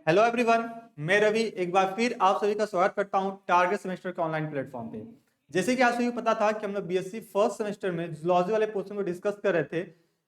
Hello everyone, मैं रवि एक बार फिर आप सभी का स्वागत करता हूं टारगेट सेमेस्टर के ऑनलाइन प्लेटफॉर्म पे। जैसे कि आप सभी को पता था कि हम लोग बीएससी फर्स्ट सेमेस्टर में जूलॉजी वाले पोर्शन को डिस्कस कर रहे थे,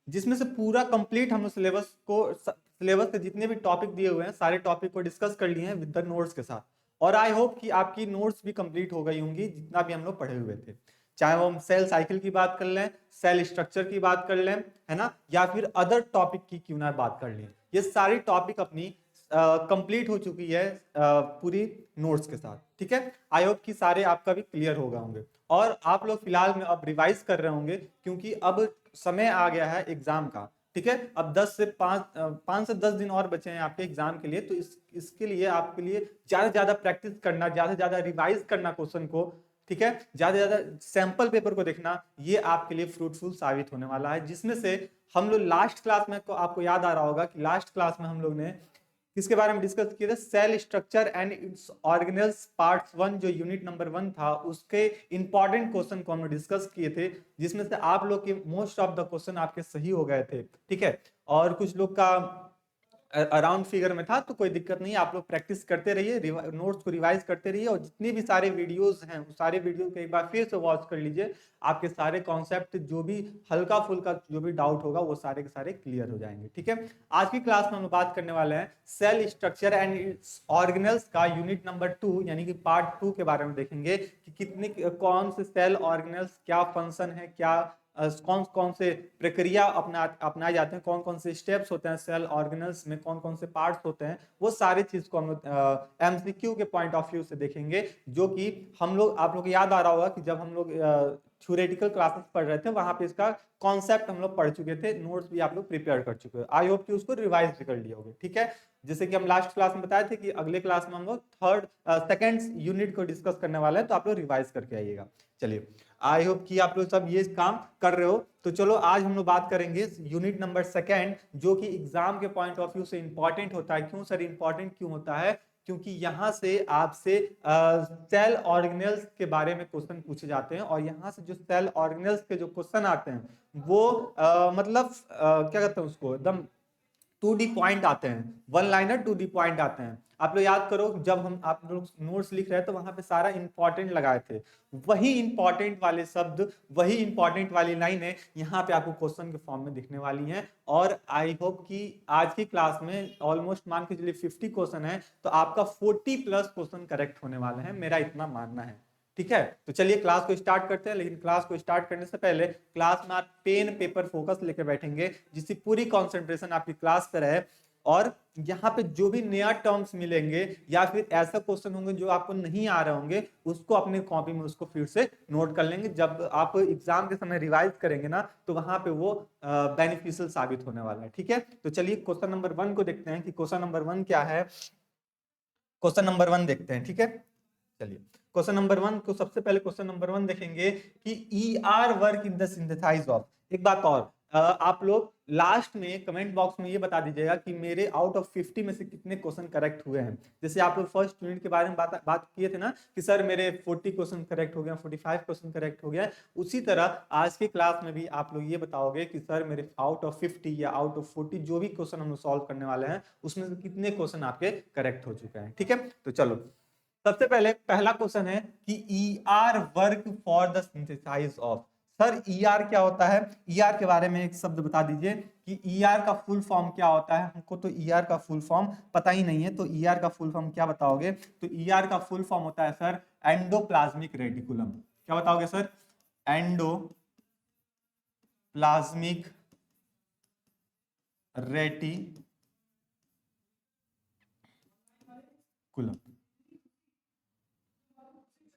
जिसमें से पूरा कंप्लीट हम लोग सिलेबस के जितने भी टॉपिक दिए हुए हैं सारे टॉपिक को डिस्कस कर लिए हैं विद द नोट्स के साथ। और आई होप कि आपकी नोट्स भी कंप्लीट हो गई होंगी जितना भी हम लोग पढ़े हुए थे, चाहे वो हम सेल साइकिल की बात कर लें, सेल स्ट्रक्चर की बात कर लें, है ना, या फिर अदर टॉपिक की क्यों ना बात कर लें। ये सारी टॉपिक अपनी कंप्लीट हो चुकी है पूरी नोट्स के साथ। ठीक है, आई होप कि सारे आपका भी क्लियर हो गए होंगे और आप लोग फिलहाल में अब रिवाइज कर रहे होंगे क्योंकि अब समय आ गया है एग्जाम का। ठीक है, अब 5 से 10 दिन और बचे हैं आपके एग्जाम के लिए, तो इसके लिए आपके लिए ज्यादा से ज्यादा प्रैक्टिस करना, ज्यादा से ज्यादा रिवाइज करना क्वेश्चन को, ठीक है, ज्यादा से ज्यादा सैंपल पेपर को देखना, ये आपके लिए फ्रूटफुल साबित होने वाला है। जिसमें से हम लोग लास्ट क्लास में, आपको याद आ रहा होगा कि लास्ट क्लास में हम लोग ने किसके बारे में डिस्कस किए थे, cell structure and its organelles part 1, जो यूनिट नंबर 1 था, उसके इंपॉर्टेंट क्वेश्चन को हम डिस्कस किए थे, जिसमें से आप लोग के मोस्ट ऑफ द क्वेश्चन आपके सही हो गए थे। ठीक है, और कुछ लोग का अराउंड फिगर में था, तो कोई दिक्कत नहीं, आप लोग प्रैक्टिस करते रहिए, नोट्स को रिवाइज करते रहिए, और जितने भी सारे वीडियोस हैं उस सारे वीडियो को एक बार फिर से वॉच कर लीजिए। आपके सारे कॉन्सेप्ट, जो भी हल्का फुल्का जो भी डाउट होगा, वो सारे के सारे क्लियर हो जाएंगे। ठीक है, आज की क्लास में हम बात करने वाले हैं cell structure and its organelles का यूनिट नंबर 2 यानी कि पार्ट 2 के बारे में देखेंगे कि कितने कौन से सेल ऑर्गेनल्स, क्या फंक्शन है, क्या कौन कौन से प्रक्रिया अपनाए जाते हैं, कौन कौन से स्टेप्स होते हैं सेल ऑर्गेनल्स में, कौन कौन से पार्ट्स होते हैं, वो सारी चीज को हम लोग एमसीक्यू के पॉइंट ऑफ व्यू से देखेंगे। जो कि हम लोग, आप लोग याद आ रहा होगा कि जब हम लोग थ्योरेटिकल क्लासेस पढ़ रहे थे वहां पे इसका कॉन्सेप्ट हम लोग पढ़ चुके थे, नोट्स भी आप लोग प्रिपेयर कर चुके हो, आई होप कि उसको रिवाइज भी कर लिए होगे। ठीक है, जैसे कि हम लास्ट क्लास में बताए थे कि अगले क्लास में हम लोग सेकंड यूनिट को डिस्कस करने वाले हैं, तो आप लोग रिवाइज करके आइएगा। चलिए, आई होप कि आप लोग सब ये काम कर रहे हो। तो चलो, आज हम लोग बात करेंगे यूनिट नंबर 2, जो कि एग्जाम के पॉइंट ऑफ व्यू से इंपॉर्टेंट होता है। क्यों सर इंपॉर्टेंट क्यों होता है? क्योंकि यहां से आपसे सेल ऑर्गेनेल्स के बारे में क्वेश्चन पूछे जाते हैं, और यहां से जो सेल ऑर्गेनेल्स के जो क्वेश्चन आते हैं वो मतलब क्या कहते हैं उसको, एकदम टू दी पॉइंट आते हैं, one liner to the point आते हैं। आप लोग याद करो, जब हम आप लोग नोट्स लिख रहे हैं तो वहां पे सारा इंपॉर्टेंट लगाए थे, वही इंपॉर्टेंट वाले शब्द, वही इंपॉर्टेंट वाली लाइनें यहाँ पे आपको क्वेश्चन के फॉर्म में दिखने वाली हैं। और आई होप कि आज की क्लास में ऑलमोस्ट मान के चलिए 50 क्वेश्चन है, तो आपका 40 प्लस क्वेश्चन करेक्ट होने वाले हैं, मेरा इतना मानना है। ठीक है, तो चलिए क्लास को स्टार्ट करते हैं। लेकिन क्लास को स्टार्ट करने से पहले क्लास में आप पेन पेपर फोकस लेके बैठेंगे, जिससे पूरी कंसंट्रेशन आपकी क्लास पर रहे। और यहाँ पे जो भी नया टर्म्स मिलेंगे या फिर ऐसा क्वेश्चन होंगे जो आपको नहीं आ रहे होंगे, उसको अपने कॉपी में उसको फिर से नोट कर लेंगे। जब आप एग्जाम के समय रिवाइज करेंगे ना, तो वहां पे वो बेनिफिशियल साबित होने वाला है। ठीक है, तो चलिए क्वेश्चन नंबर 1 को देखते हैं कि क्वेश्चन नंबर 1 क्या है। क्वेश्चन नंबर 1 देखते हैं। ठीक है, चलिए क्वेश्चन नंबर 1 को, सबसे पहले क्वेश्चन नंबर 1 देखेंगे कि E R work in the synthesize of. एक बात और, आप लोग लास्ट में कमेंट बॉक्स में ये बता दीजिएगा कि मेरे आउट ऑफ 50 में से कितने क्वेश्चन करेक्ट हुए हैं। जैसे आप लोग फर्स्ट यूनिट के बारे में बात किए थे ना कि सर मेरे 40 क्वेश्चन करेक्ट हो गया, 45 क्वेश्चन करेक्ट हो गया, उसी तरह आज की क्लास में भी आप लोग ये बताओगे कि सर मेरे आउट ऑफ 50 या आउट ऑफ 40 जो भी क्वेश्चन हम लोग सॉल्व करने वाले हैं, उसमें से कितने क्वेश्चन आपके करेक्ट हो चुके हैं। ठीक है, तो चलो सबसे पहले पहला क्वेश्चन है कि E R work for the synthesize of. Sir E R क्या होता है? ई आर के बारे में एक शब्द बता दीजिए कि ई आर का फुल फॉर्म क्या होता है। हमको तो ई आर का फुल फॉर्म पता ही नहीं है, तो ई आर का फुल फॉर्म क्या बताओगे? तो ई आर का फुल फॉर्म होता है सर एंडोप्लाज्मिक रेटिकुलम। क्या बताओगे सर? Endoplasmic reticulum.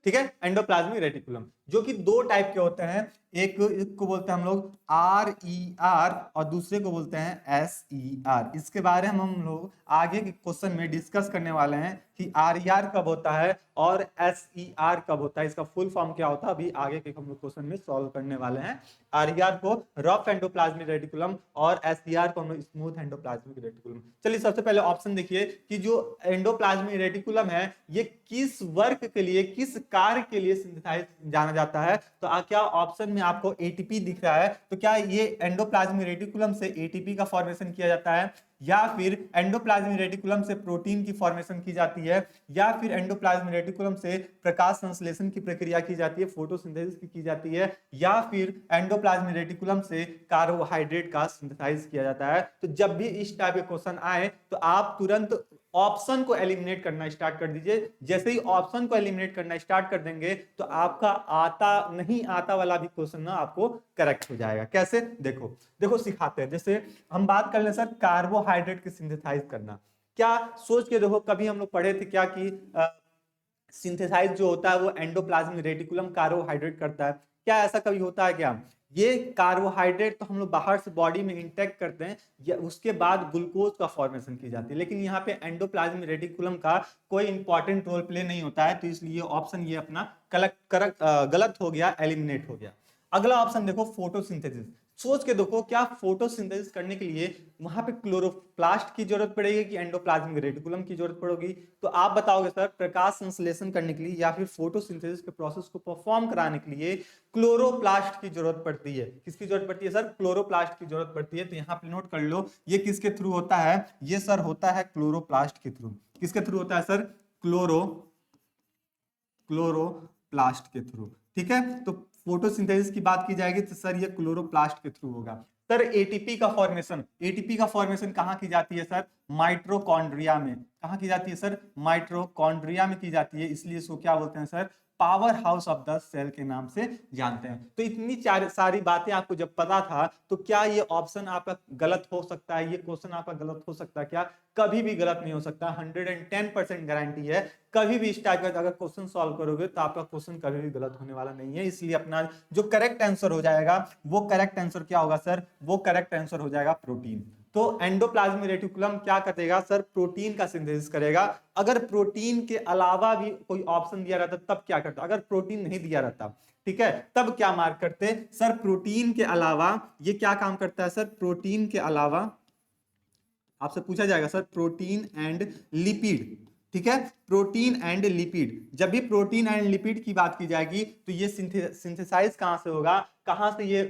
ठीक है, एंडोप्लाज्मिक रेटिकुलम, जो कि दो टाइप के होते हैं। एक को बोलते हैं हम लोग आर ई आर, और दूसरे को बोलते हैं एस ई आर। इसके बारे में हम लोग आगे के क्वेश्चन में डिस्कस करने वाले हैं कि आर ई आर कब होता है और एस ई आर कब होता है, इसका फुल फॉर्म क्या होता है, अभी आगे के हम लोग क्वेश्चन में सॉल्व करने वाले हैं। आर ई आर को रफ एंडोप्लाज्मिक रेटिकुलम और एस ई आर को हम लोग स्मूथ एंडोप्लाज्मिक रेटिकुलम। चलिए सबसे पहले ऑप्शन देखिए कि जो एंडोप्लाज्मिक रेटिकुलम है, ये किस वर्क के लिए, किस कार्य के लिए सिंथेसाइज जाना जाता है। तो क्या ऑप्शन में आपको एटीपी दिख रहा है, तो क्या ये एंडोप्लाज्मिक रेटिकुलम से एटीपी का फॉर्मेशन किया जाता है, या फिर एंडोप्लाज्मिक रेटिकुलम से प्रोटीन की फॉर्मेशन की जाती है, या फिर एंडोप्लाज्मिक रेटिकुलम से प्रकाश संश्लेषण की प्रक्रिया की जाती है, फोटोसिंथेसिस की जाती है, या फिर एंडोप्लाज्मिक रेटिकुलम से कार्बोहाइड्रेट का सिंथेसाइज किया जाता है। तो जब भी इस टाइप के क्वेश्चन आए तो आप तुरंत ऑप्शन को एलिमिनेट करना स्टार्ट कर दीजिए। जैसे ही ऑप्शन को एलिमिनेट करना स्टार्ट कर देंगे तो आपका आता नहीं आता वाला भी क्वेश्चन ना आपको करेक्ट हो जाएगा। कैसे, देखो देखो सिखाते हैं। जैसे हम बात कर ले सर कार्बोहाइड्रेट की सिंथेसाइज करना, क्या सोच के देखो, कभी हम लोग पढ़े थे क्या कि सिंथेसाइज जो होता है वो एंडोप्लाज्मिक रेटिकुलम कार्बोहाइड्रेट करता है, क्या ऐसा कभी होता है क्या? ये कार्बोहाइड्रेट तो हम लोग बाहर से बॉडी में इंटेक्ट करते हैं, या उसके बाद ग्लूकोज का फॉर्मेशन की जाती है, लेकिन यहाँ पे एंडोप्लाज्मिक रेटिकुलम का कोई इंपॉर्टेंट रोल प्ले नहीं होता है। तो इसलिए ऑप्शन ये अपना गलत हो गया, एलिमिनेट हो गया। अगला ऑप्शन देखो फोटोसिंथेसिस। सोच के देखो, क्या फोटोसिंथेसिस करने के लिए वहां पे क्लोरोप्लास्ट की जरूरत पड़ेगी कि एंडोप्लाज्मिक रेटिकुलम की जरूरत पड़ेगी? तो आप बताओगे सर प्रकाश संश्लेषण करने के लिए या फिर फोटोसिंथेसिस के प्रोसेस को परफॉर्म कराने के लिए क्लोरोप्लास्ट की जरूरत पड़ती है। किसकी जरूरत पड़ती है सर? क्लोरोप्लास्ट की जरूरत पड़ती है। तो यहाँ पे नोट कर लो, ये किसके थ्रू होता है? ये सर होता है क्लोरोप्लास्ट के थ्रू। किसके थ्रू होता है सर? क्लोरोप्लास्ट के थ्रू। ठीक है, तो फोटोसिंथेसिस की बात की जाएगी तो सर ये क्लोरोप्लास्ट के थ्रू होगा। सर एटीपी का फॉर्मेशन कहाँ की जाती है सर? माइटोकॉन्ड्रिया में। कहाँ की जाती है सर? माइटोकॉन्ड्रिया में की जाती है, इसलिए इसको क्या बोलते हैं sir? Power house of the cell के नाम से जानते हैं। तो इतनी सारी बातें आपको जब पता था, तो क्या ये ऑप्शन आपका गलत हो सकता है? ये क्वेश्चन आपका गलत हो सकता है क्या? कभी भी गलत नहीं हो सकता। 110% गारंटी है, कभी भी इस टाइप का अगर क्वेश्चन सॉल्व करोगे तो आपका क्वेश्चन कभी भी गलत होने वाला नहीं है। इसलिए अपना जो करेक्ट आंसर हो जाएगा, वो करेक्ट आंसर क्या होगा सर? वो करेक्ट आंसर हो जाएगा प्रोटीन। तो एंडोप्लाज्मिक रेटिकुलम क्या करेगा सर? प्रोटीन का सिंथेसिस करेगा। अगर प्रोटीन के अलावा भी कोई ऑप्शन दिया रहता तब क्या करता? अगर प्रोटीन नहीं दिया रहता, ठीक है, तब क्या मार्क करते सर? प्रोटीन के अलावा ये क्या काम करता है सर? प्रोटीन के अलावा आपसे पूछा जाएगा सर प्रोटीन एंड लिपिड। ठीक है, प्रोटीन एंड लिपिड। जब भी प्रोटीन एंड लिपिड की बात की जाएगी तो ये सिंथेसाइज कहां से होगा, कहां से ये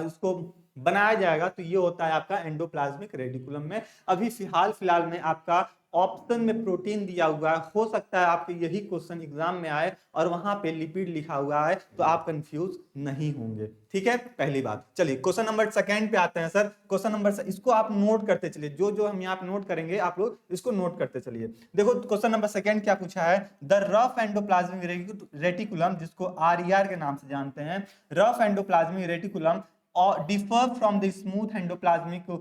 इसको बनाया जाएगा? तो ये होता है आपका एंडोप्लाज्मिक रेटिकुलम में। अभी फिलहाल में आपका ऑप्शन में प्रोटीन दिया हुआ है, हो सकता है आपके यही क्वेश्चन एग्जाम में आए और वहां पे लिपिड लिखा हुआ है, तो आप कंफ्यूज नहीं होंगे। ठीक है, पहली बात। चलिए क्वेश्चन नंबर सेकंड पे आते हैं सर। क्वेश्चन नंबर, इसको आप नोट करते चलिए, जो जो हम यहाँ पे नोट करेंगे आप लोग इसको नोट करते चलिए। देखो क्वेश्चन नंबर सेकंड क्या पूछा है? द रफ एंडोप्लाज्मिक रेटिकुलम, जिसको आरईआर के नाम से जानते हैं, rough endoplasmic reticulum differ from the smooth endoplasmic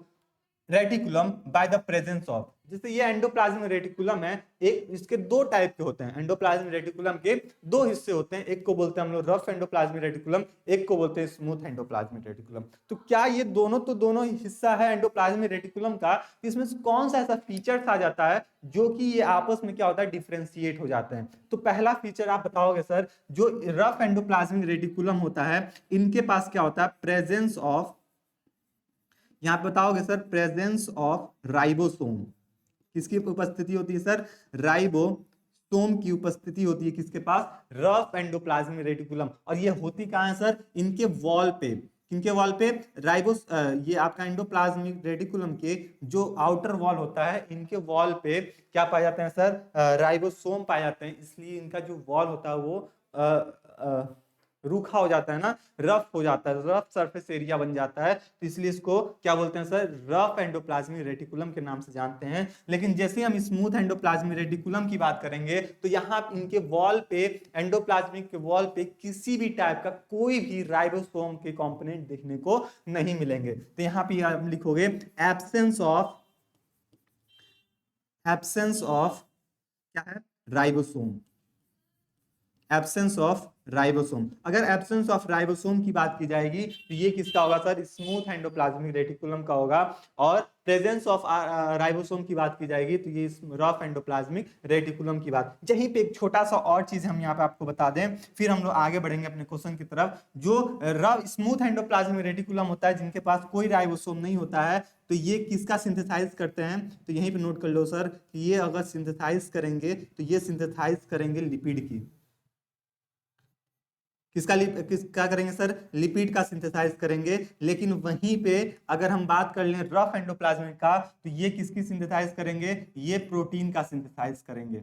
reticulum by the presence of. जैसे ये एंडोप्लाज्मिक रेटिकुलम है, एक इसके दो टाइप के होते हैं। एंडोप्लाज्मिक रेटिकुलम के दो हिस्से होते हैं, एक को बोलते हैं हम लोग रफ एंडोप्लाज्मिक रेटिकुलम, एक को बोलते हैं स्मूथ एंडोप्लाज्मिक रेटिकुलम। तो क्या ये दोनों हिस्सा है एंडोप्लाज्मिक रेटिकुलम का? इसमें से कौन सा ऐसा फीचर आ जाता है जो कि ये आपस में क्या होता है? डिफरेंशिएट हो जाते हैं। तो पहला फीचर आप बताओगे सर, जो रफ एंडोप्लाज्मिक रेटिकुलम होता है, इनके पास क्या होता है? प्रेजेंस ऑफ, यहां पे बताओगे सर प्रेजेंस ऑफ राइबोसोम। किसकी उपस्थिति होती है सर? राइबोसोम की उपस्थिति होती है किसके पास? Rough endoplasmic reticulum. और ये होती कहां है सर? इनके वॉल पे। किनके वॉल पे? ये आपका एंडोप्लाज्मिक रेटिकुलम के जो आउटर वॉल होता है, इनके वॉल पे क्या पाए जाते हैं सर? राइबोसोम पाए जाते हैं। इसलिए इनका जो वॉल होता है वो रूखा हो जाता है ना, रफ हो जाता है, रफ सरफेस एरिया बन जाता है। तो इसलिए इसको क्या बोलते हैं सर? रफ एंडोप्लाज्मिक रेटिकुलम के नाम से जानते हैं। लेकिन जैसे हम स्मूथ एंडोप्लाज्मिक रेटिकुलम की बात करेंगे तो यहाँ इनके वॉल पे, एंडोप्लाज्मिक के वॉल पे किसी भी टाइप का कोई भी राइबोसोम के कंपोनेंट देखने को नहीं मिलेंगे। तो यहाँ पे आप लिखोगे एब्सेंस ऑफ क्या है? राइबोसोम। Absence of ribosome. अगर एब्सेंस ऑफ राइबोसोम की बात की जाएगी तो ये किसका होगा सर? स्मूथ एंडोप्लाज्मिक रेटिकुलम का होगा। और प्रेजेंस ऑफ राइबोसोम की बात की जाएगी तो ये रफ एंडोप्लाज्मिक रेटिकुलम की बात। यहीं पे एक छोटा सा और चीज हम यहाँ पे आपको बता दें, फिर हम लोग आगे बढ़ेंगे अपने क्वेश्चन की तरफ। जो रफ स्मूथ एंडोप्लाज्मिक रेटिकुलम होता है, जिनके पास कोई राइबोसोम नहीं होता है, तो ये किसका सिंथेसाइज करते हैं? तो यहीं पे नोट कर लो सर कि ये अगर सिंथेसाइज करेंगे तो ये सिंथेसाइज करेंगे लिपिड की। क्या करेंगे सर, लिपिड का सिंथेसाइज करेंगे। लेकिन वहीं पे अगर हम बात कर लें रफ एंडोप्लाज्मिक का, तो ये किसकी सिंथेसाइज करेंगे, ये प्रोटीन का सिंथेसाइज करेंगे।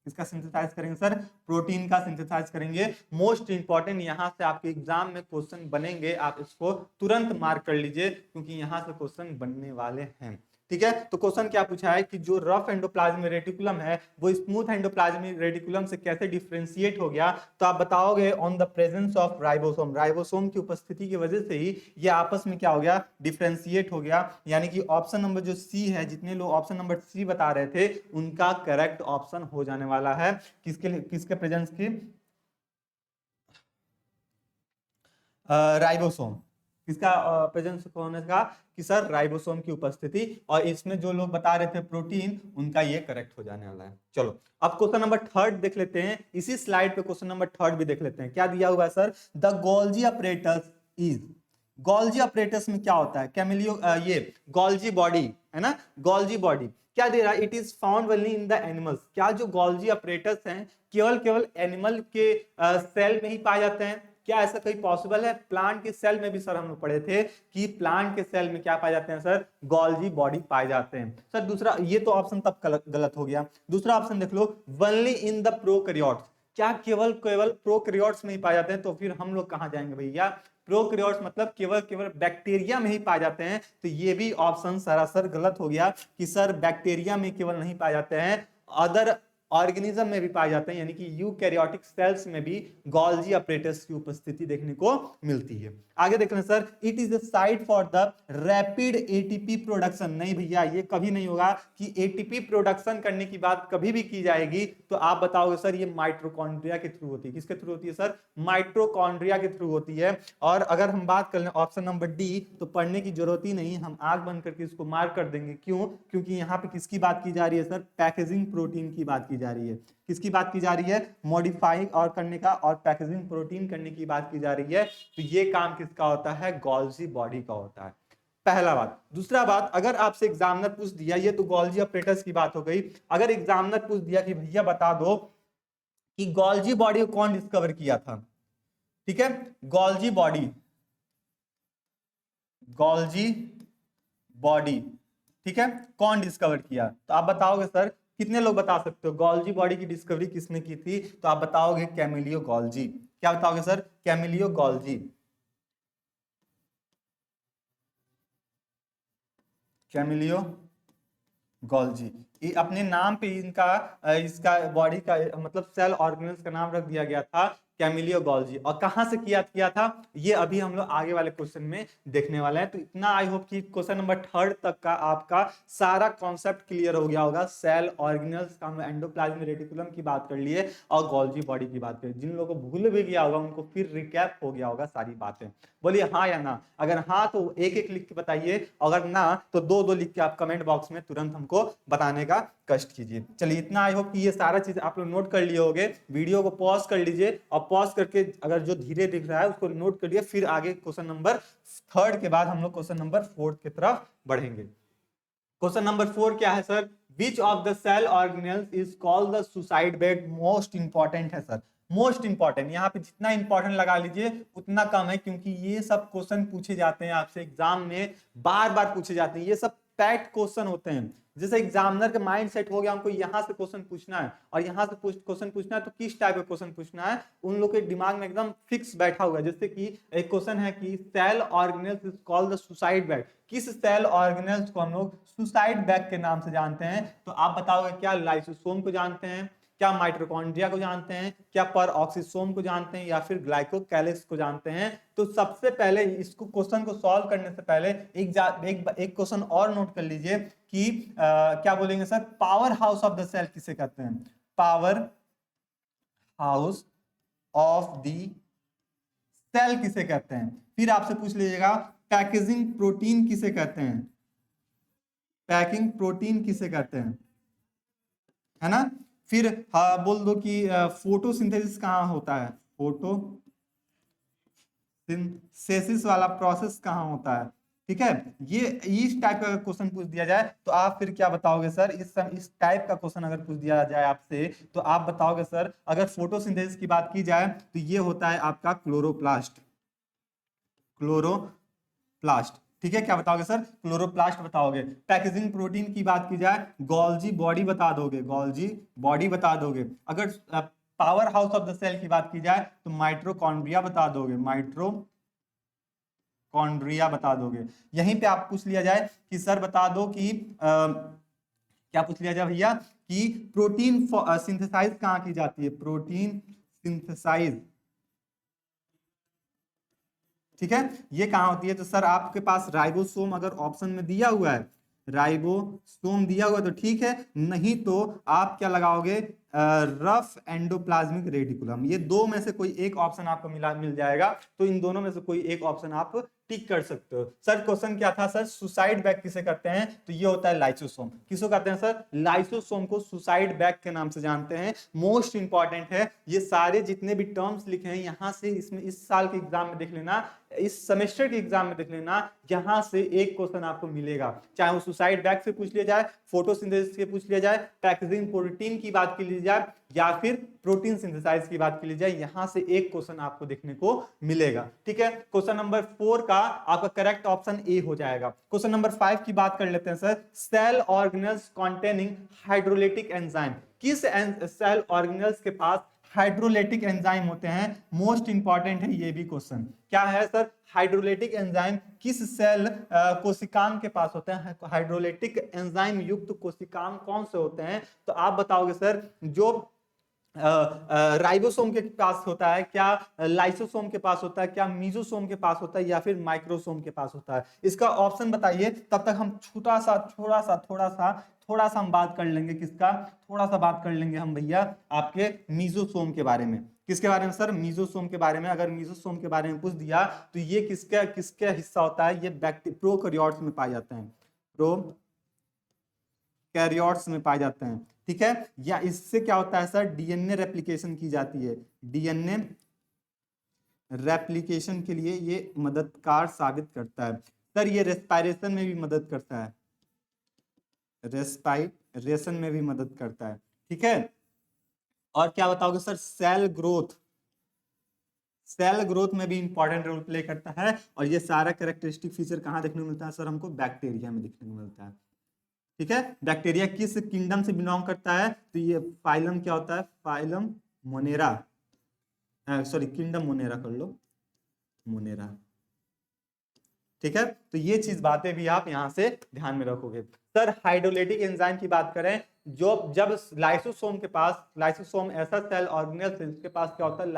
किसका सिंथेसाइज करेंगे सर, प्रोटीन का सिंथेसाइज करेंगे। मोस्ट इंपॉर्टेंट, यहां से आपके एग्जाम में क्वेश्चन बनेंगे, आप इसको तुरंत मार्क कर लीजिए क्योंकि यहां से क्वेश्चन बनने वाले हैं। ठीक है, तो क्वेश्चन क्या पूछा है कि जो रफ एंडोप्लाज्मिक रेटिकुलम है वो स्मूथ एंडोप्लाज्मिक रेटिकुलम से कैसे डिफरेंशिएट हो गया। तो आप बताओगे on the presence of ribosome, ribosome की उपस्थिति की वजह से ही ये आपस में क्या हो गया, डिफरेंशिएट हो गया। यानी कि ऑप्शन नंबर जो सी है, जितने लोग ऑप्शन नंबर सी बता रहे थे उनका करेक्ट ऑप्शन हो जाने वाला है। किसके प्रेजेंस की, राइबोसोम। किसका प्रेजेंस होने का, कि सर राइबोसोम की उपस्थिति, और इसमें जो लोग बता रहे थे प्रोटीन, उनका ये करेक्ट हो जाने वाला है। चलो अब क्वेश्चन नंबर थर्ड देख लेते हैं, इसी स्लाइड पे क्वेश्चन नंबर थर्ड भी देख लेते हैं। क्या दिया हुआ है sir, the Golgi apparatus is, Golgi apparatus में क्या होता है, कैमिलियो ये गोल्जी बॉडी है ना, गोल्जी बॉडी क्या दे रहा है, it is found only in the animals. क्या जो गोल्जी अपरेटस हैं केवल केवल एनिमल के सेल में ही पाए जाते हैं, क्या ऐसा कोई पॉसिबल है। प्लांट के सेल में भी सर हम लोग पढ़े थे कि प्लांट के सेल में क्या पाए जाते हैं सर, गोल्जी बॉडी पाए जाते हैं। सर दूसरा, ये तो ऑप्शन तब गलत हो गया। दूसरा ऑप्शन देख लो, ओनली इन द प्रोकैरियोट्स, क्या केवल केवल प्रोकैरियोट्स में ही पाए जाते हैं। तो फिर हम लोग कहां जाएंगे भैया, प्रोकैरियोट्स मतलब केवल केवल बैक्टीरिया में ही पाए जाते हैं। तो ये भी ऑप्शन सरासर गलत हो गया कि सर बैक्टीरिया में केवल नहीं पाए जाते हैं, अदर ऑर्गेनिज्म में भी पाए जाते हैं, यानी कि यूकैरियोटिक सेल्स में भी गोल्जी अपरेटस की उपस्थिति देखने को मिलती है। आगे देख लें sir, it is the site for the rapid ATP production. नहीं भैया, ये कभी नहीं होगा कि एटीपी प्रोडक्शन करने की बात कभी भी की जाएगी तो आप बताओगे सर ये माइटोकॉन्ड्रिया के थ्रू होती है। किसके थ्रू होती है सर, माइटोकॉन्ड्रिया के थ्रू होती है। और अगर हम बात कर लें ऑप्शन नंबर डी, तो पढ़ने की जरूरत ही नहीं, हम आंख बंद करके इसको मार्क कर देंगे। क्यों, क्योंकि यहाँ पे किसकी बात की जा रही है सर, पैकेजिंग प्रोटीन की बात की जा रही है। किसकी बात की जा रही है, मॉडिफाइंग और करने का और पैकेजिंग प्रोटीन करने की बात की जा रही है। तो ये काम किसका होता है, गोल्जी बॉडी का होता है। पहला बात। दूसरा बात, अगर आपसे एग्जामिनर पूछ दिया, ये तो गोल्जी अपरेटस की बात हो गई, अगर एग्जामिनर पूछ दिया कि भैया बता दो कि गोल्जी बॉडी को कौन डिस्कवर किया था, ठीक है, गोल्जी बॉडी, गोल्जी बॉडी, ठीक है, कौन डिस्कवर किया, तो आप बताओगे सर, कितने लोग बता सकते हो गोल्जी बॉडी की डिस्कवरी किसने की थी, तो आप बताओगे कैमिलियो गोल्जी। क्या बताओगे sir, Camillo Golgi. Camillo Golgi, अपने नाम पे इनका इसका बॉडी का मतलब सेल ऑर्गेनल्स का नाम रख दिया गया था कैमिलियो गोल्जी। और कहां से किया था, ये अभी हम लोग आगे वाले क्वेश्चन में देखने वाले हैं। तो इतना आई होप कि क्वेश्चन नंबर थर्ड तक का आपका सारा कॉन्सेप्ट क्लियर हो गया होगा। सेल ऑर्गेनल्स का हम एंडोप्लाज्मिक रेटिकुलम की बात कर लिए और गोल्जी बॉडी की बात करी। जिन लोगों को भूल भी गया होगा उनको फिर रिकैप हो गया होगा सारी बातें। बोलिए हाँ या ना, अगर हाँ तो एक एक लिख के बताइए, अगर ना तो दो दो लिख के आप कमेंट बॉक्स में तुरंत हमको बताने का कष्ट कीजिए। चलिए इतना आई होप कि ये सारा चीज आप लोग नोट कर लिए होंगे। वीडियो को पॉज कर लीजिए और पॉज करके अगर जो धीरे दिख रहा है उसको नोट करिए, फिर आगे क्वेश्चन नंबर थर्ड के बाद हम लोग क्वेश्चन नंबर फोर्थ की तरफ बढ़ेंगे। क्वेश्चन नंबर 4 क्या है sir, which of the cell organelles is called the suicide bed. Most important है सर, मोस्ट इंपॉर्टेंट। यहाँ पे जितना इंपॉर्टेंट लगा लीजिए उतना कम है, क्योंकि ये सब क्वेश्चन पूछे जाते हैं आपसे एग्जाम में, बार बार पूछे जाते हैं। ये सब पैक्ड क्वेश्चन होते हैं। जैसे एग्जामिनर का माइंड सेट हो गया हमको यहाँ से क्वेश्चन पूछना है और यहाँ से क्वेश्चन पूछना है, तो किस टाइप का क्वेश्चन पूछना है उन लोग के दिमाग में एकदम फिक्स बैठा हुआ है। जैसे कि एक क्वेश्चन है कि cell organelles is called the suicide bed, किस सेल ऑर्गेनेल्स को हम लोग सुसाइड बैग के नाम से जानते हैं, तो आप बताओगे क्या लाइसोसोम को जानते हैं, क्या माइटोकॉन्ड्रिया को जानते हैं, क्या परऑक्सीसोम को जानते हैं, या फिर ग्लाइकोकैलिक्स को जानते हैं। तो सबसे पहले इसको क्वेश्चन को सॉल्व करने से पहले एक क्वेश्चन और नोट कर लीजिए कि क्या बोलेंगे sir, power house of the cell किसे कहते हैं, power house of the cell किसे कहते हैं। फिर आपसे पूछ लीजिएगा पैकेजिंग प्रोटीन किसे कहते हैं, पैकिंग प्रोटीन किसे कहते हैं, है ना। फिर हाँ बोल दो कि फोटोसिंथेसिस कहाँ होता है, फोटोसिंथेसिस वाला प्रोसेस कहाँ होता है, ठीक है। ये इस टाइप का क्वेश्चन पूछ दिया जाए तो आप फिर क्या बताओगे सर? इस टाइप का क्वेश्चन अगर पूछ दिया जाए आपसे तो आप बताओगे सर, अगर फोटोसिंथेसिस की बात की जाए तो ये होता है आपका क्लोरोप्लास्ट। क्लोरोप्लास्ट, ठीक है। क्या बताओगे सर? क्लोरोप्लास्ट बताओगे। पैकेजिंग प्रोटीन की बात की जाए, गोल्जी बॉडी बता दोगे, गोल्जी बॉडी बता दोगे। अगर power house of the cell की बात की जाए तो माइट्रोकॉन्ड्रिया बता दोगे, माइट्रोकॉन्ड्रिया बता दोगे। यहीं पे आप पूछ लिया जाए कि सर बता दो कि क्या पूछ लिया जाए भैया कि प्रोटीन सिंथेसाइज कहाँ की जाती है, प्रोटीन सिंथेसाइज, ठीक है, ये कहाँ होती है? तो सर आपके पास राइबोसोम अगर ऑप्शन में दिया हुआ है, राइबोसोम दिया हुआ है तो ठीक है, नहीं तो आप क्या लगाओगे? Rough endoplasmic reticulum. ये दो में से कोई एक ऑप्शन आपको मिल जाएगा, तो इन दोनों में से कोई एक ऑप्शन आप टिक कर सकते हो। सर क्वेश्चन क्या था सर? सुसाइड बैग किसे कहते हैं? तो ये होता है लाइसोसोम। किसको कहते हैं सर? लाइसोसोम को सुसाइड बैग के नाम से जानते हैं। मोस्ट इंपॉर्टेंट है, ये सारे जितने भी टर्म्स लिखे हैं यहां से, इसमें इस साल के एग्जाम में देख लेना, इस सेमेस्टर के एग्जाम में देख लेना, यहां से एक क्वेश्चन आपको मिलेगा, चाहे वो सुसाइड बैग से पूछ लिया जाए, फोटोसिंथेसिस से पूछ लिया जाए, पैकेजिंग प्रोटीन की बात की ली जाए, या फिर प्रोटीन सिंथेसाइज की बात की ली जाए, यहां से एक क्वेश्चन आपको देखने को मिलेगा। ठीक है, क्वेश्चन नंबर 4 का आपका करेक्ट ऑप्शन ए हो जाएगा। क्वेश्चन नंबर 5 की बात कर लेते हैं sir. Cell organelles containing hydrolytic enzyme, किस सेल ऑर्गेनेल्स के पास हाइड्रोलिटिक एंजाइम होते हैं? मोस्ट इंपॉर्टेंट है ये भी क्वेश्चन। क्या है सर? हाइड्रोलिटिक एंजाइम किस सेल कोशिकांग के पास होते हैं? हाइड्रोलिटिक एंजाइम युक्त कोशिकांग कौन से होते हैं? तो आप बताओगे सर, जो राइबोसोम के पास होता है, क्या लाइसोसोम के पास होता है, क्या मीजोसोम के पास होता है, या फिर माइक्रोसोम के पास होता है? इसका ऑप्शन बताइए। तब तक हम थोड़ा सा हम बात कर लेंगे किसका? थोड़ा सा बात कर लेंगे हम भैया आपके मीजोसोम के बारे में। किसके बारे में सर? मीजोसोम के बारे में। अगर मीजोसोम के बारे में पूछ दिया तो ये किसका किसका हिस्सा होता है? ये प्रोकैरियोट्स में पाए जाते हैं, प्रोकैरियोट्स में पाए जाते हैं। ठीक है, या इससे क्या होता है सर? डीएनए रेप्लिकेशन की जाती है। डीएनए रेप्लिकेशन के लिए ये मददगार साबित करता है। सर ये रेस्पायरेशन में भी मदद करता है, रेस्पायरेशन में भी मदद करता है। ठीक है, और क्या बताओगे सर? सेल ग्रोथ में भी इंपॉर्टेंट रोल प्ले करता है। और ये सारा कैरेक्टरिस्टिक फीचर कहाँ देखने को मिलता है सर? हमको बैक्टीरिया में देखने को मिलता है। ठीक है, बैक्टीरिया किस किंगडम से बिलोंग करता है? तो ये फाइलम क्या होता है? Phylum Monera, sorry kingdom Monera कर लो, मोनेरा। ठीक है, तो ये चीज बातें भी आप यहां से ध्यान में रखोगे। सर हाइड्रोलिटिक एंजाइम की बात करें, जो जब लाइसोसोम के पास, लाइसोसोम ऐसा सेल ऑर्गेनेल है जिसके पास क्या होता है?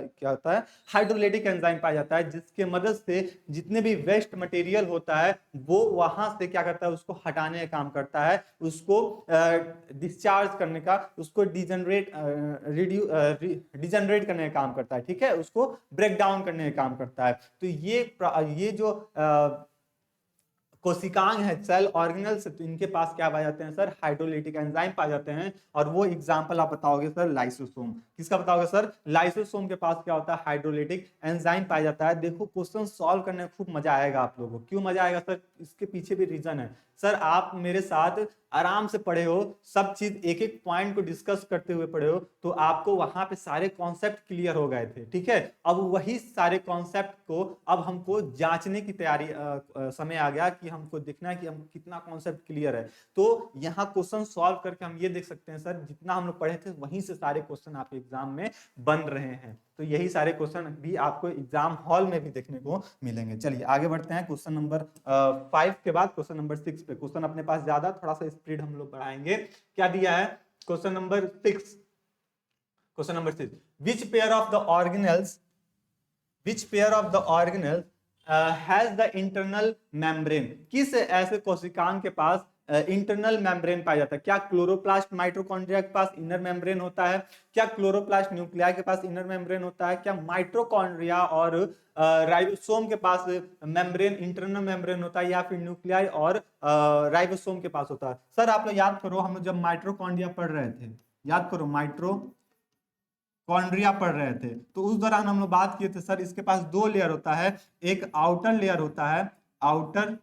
क्या होता है? हाइड्रोलिटिक एंजाइम पाया जाता है, जिसके मदद से जितने भी वेस्ट मटेरियल होता है वो वहां से क्या करता है? उसको हटाने का काम करता है, उसको डिस्चार्ज करने का, उसको डिजनरेट करने का काम करता है। ठीक है, उसको ब्रेक डाउन करने का काम करता है। तो ये जो कोशिकांग है, सेल ऑर्गेनल्स, तो इनके पास क्या पाए जाते हैं सर? हाइड्रोलिटिक एंजाइम पाए जाते हैं। और वो एग्जांपल आप बताओगे सर? लाइसोसोम। किसका बताओगे सर? लाइसोसोम के पास क्या होता है? हाइड्रोलिटिक एंजाइम पाया जाता है। देखो क्वेश्चन सॉल्व करने में खूब मजा आएगा आप लोगों को। क्यों मजा आएगा सर? इसके पीछे भी रीजन है। सर आप मेरे साथ आराम से पढ़े हो, सब चीज एक एक पॉइंट को डिस्कस करते हुए पढ़े हो, तो आपको वहां पे सारे कॉन्सेप्ट क्लियर हो गए थे। ठीक है, अब वही सारे कॉन्सेप्ट को अब हमको जांचने की तैयारी समय आ गया कि हमको देखना है कि हम कितना कॉन्सेप्ट क्लियर है। तो यहाँ क्वेश्चन सॉल्व करके हम ये देख सकते हैं सर, जितना हम लोग पढ़े थे वहीं से सारे क्वेश्चन आपके एग्जाम में बन रहे हैं। तो यही सारे क्वेश्चन भी आपको एग्जाम हॉल में भी देखने को मिलेंगे। चलिए आगे बढ़ते हैं। क्वेश्चन नंबर 5 के बाद क्वेश्चन नंबर 6 पे। क्वेश्चन अपने पास ज्यादा, थोड़ा सा स्पीड हम लोग बढ़ाएंगे। क्या दिया है? Question number 6, question number 6, which pair of the organelles has the internal membrane? किस ऐसे कोशिकांग के पास इंटरनल मेम्ब्रेन पाया जाता है? क्या क्लोरोप्लास्ट माइटोकॉन्ड्रिया के पास इनर मेम्ब्रेन होता है? क्या क्लोरोप्लास्ट न्यूक्लियाई के पास इनर मेम्ब्रेन होता है? क्या माइटोकॉन्ड्रिया और राइबोसोम के पास मेम्ब्रेन, इंटरनल मेम्ब्रेन होता है? या फिर न्यूक्लियाई और राइबोसोम के पास होता है? सर आप लोग याद करो, हम लोग जब माइटोकॉन्ड्रिया पढ़ रहे थे, याद करो माइटोकॉन्ड्रिया पढ़ रहे थे, तो उस दौरान हम लोग बात किए थे सर इसके पास दो लेयर होता है, एक आउटर लेयर होता है, आउटर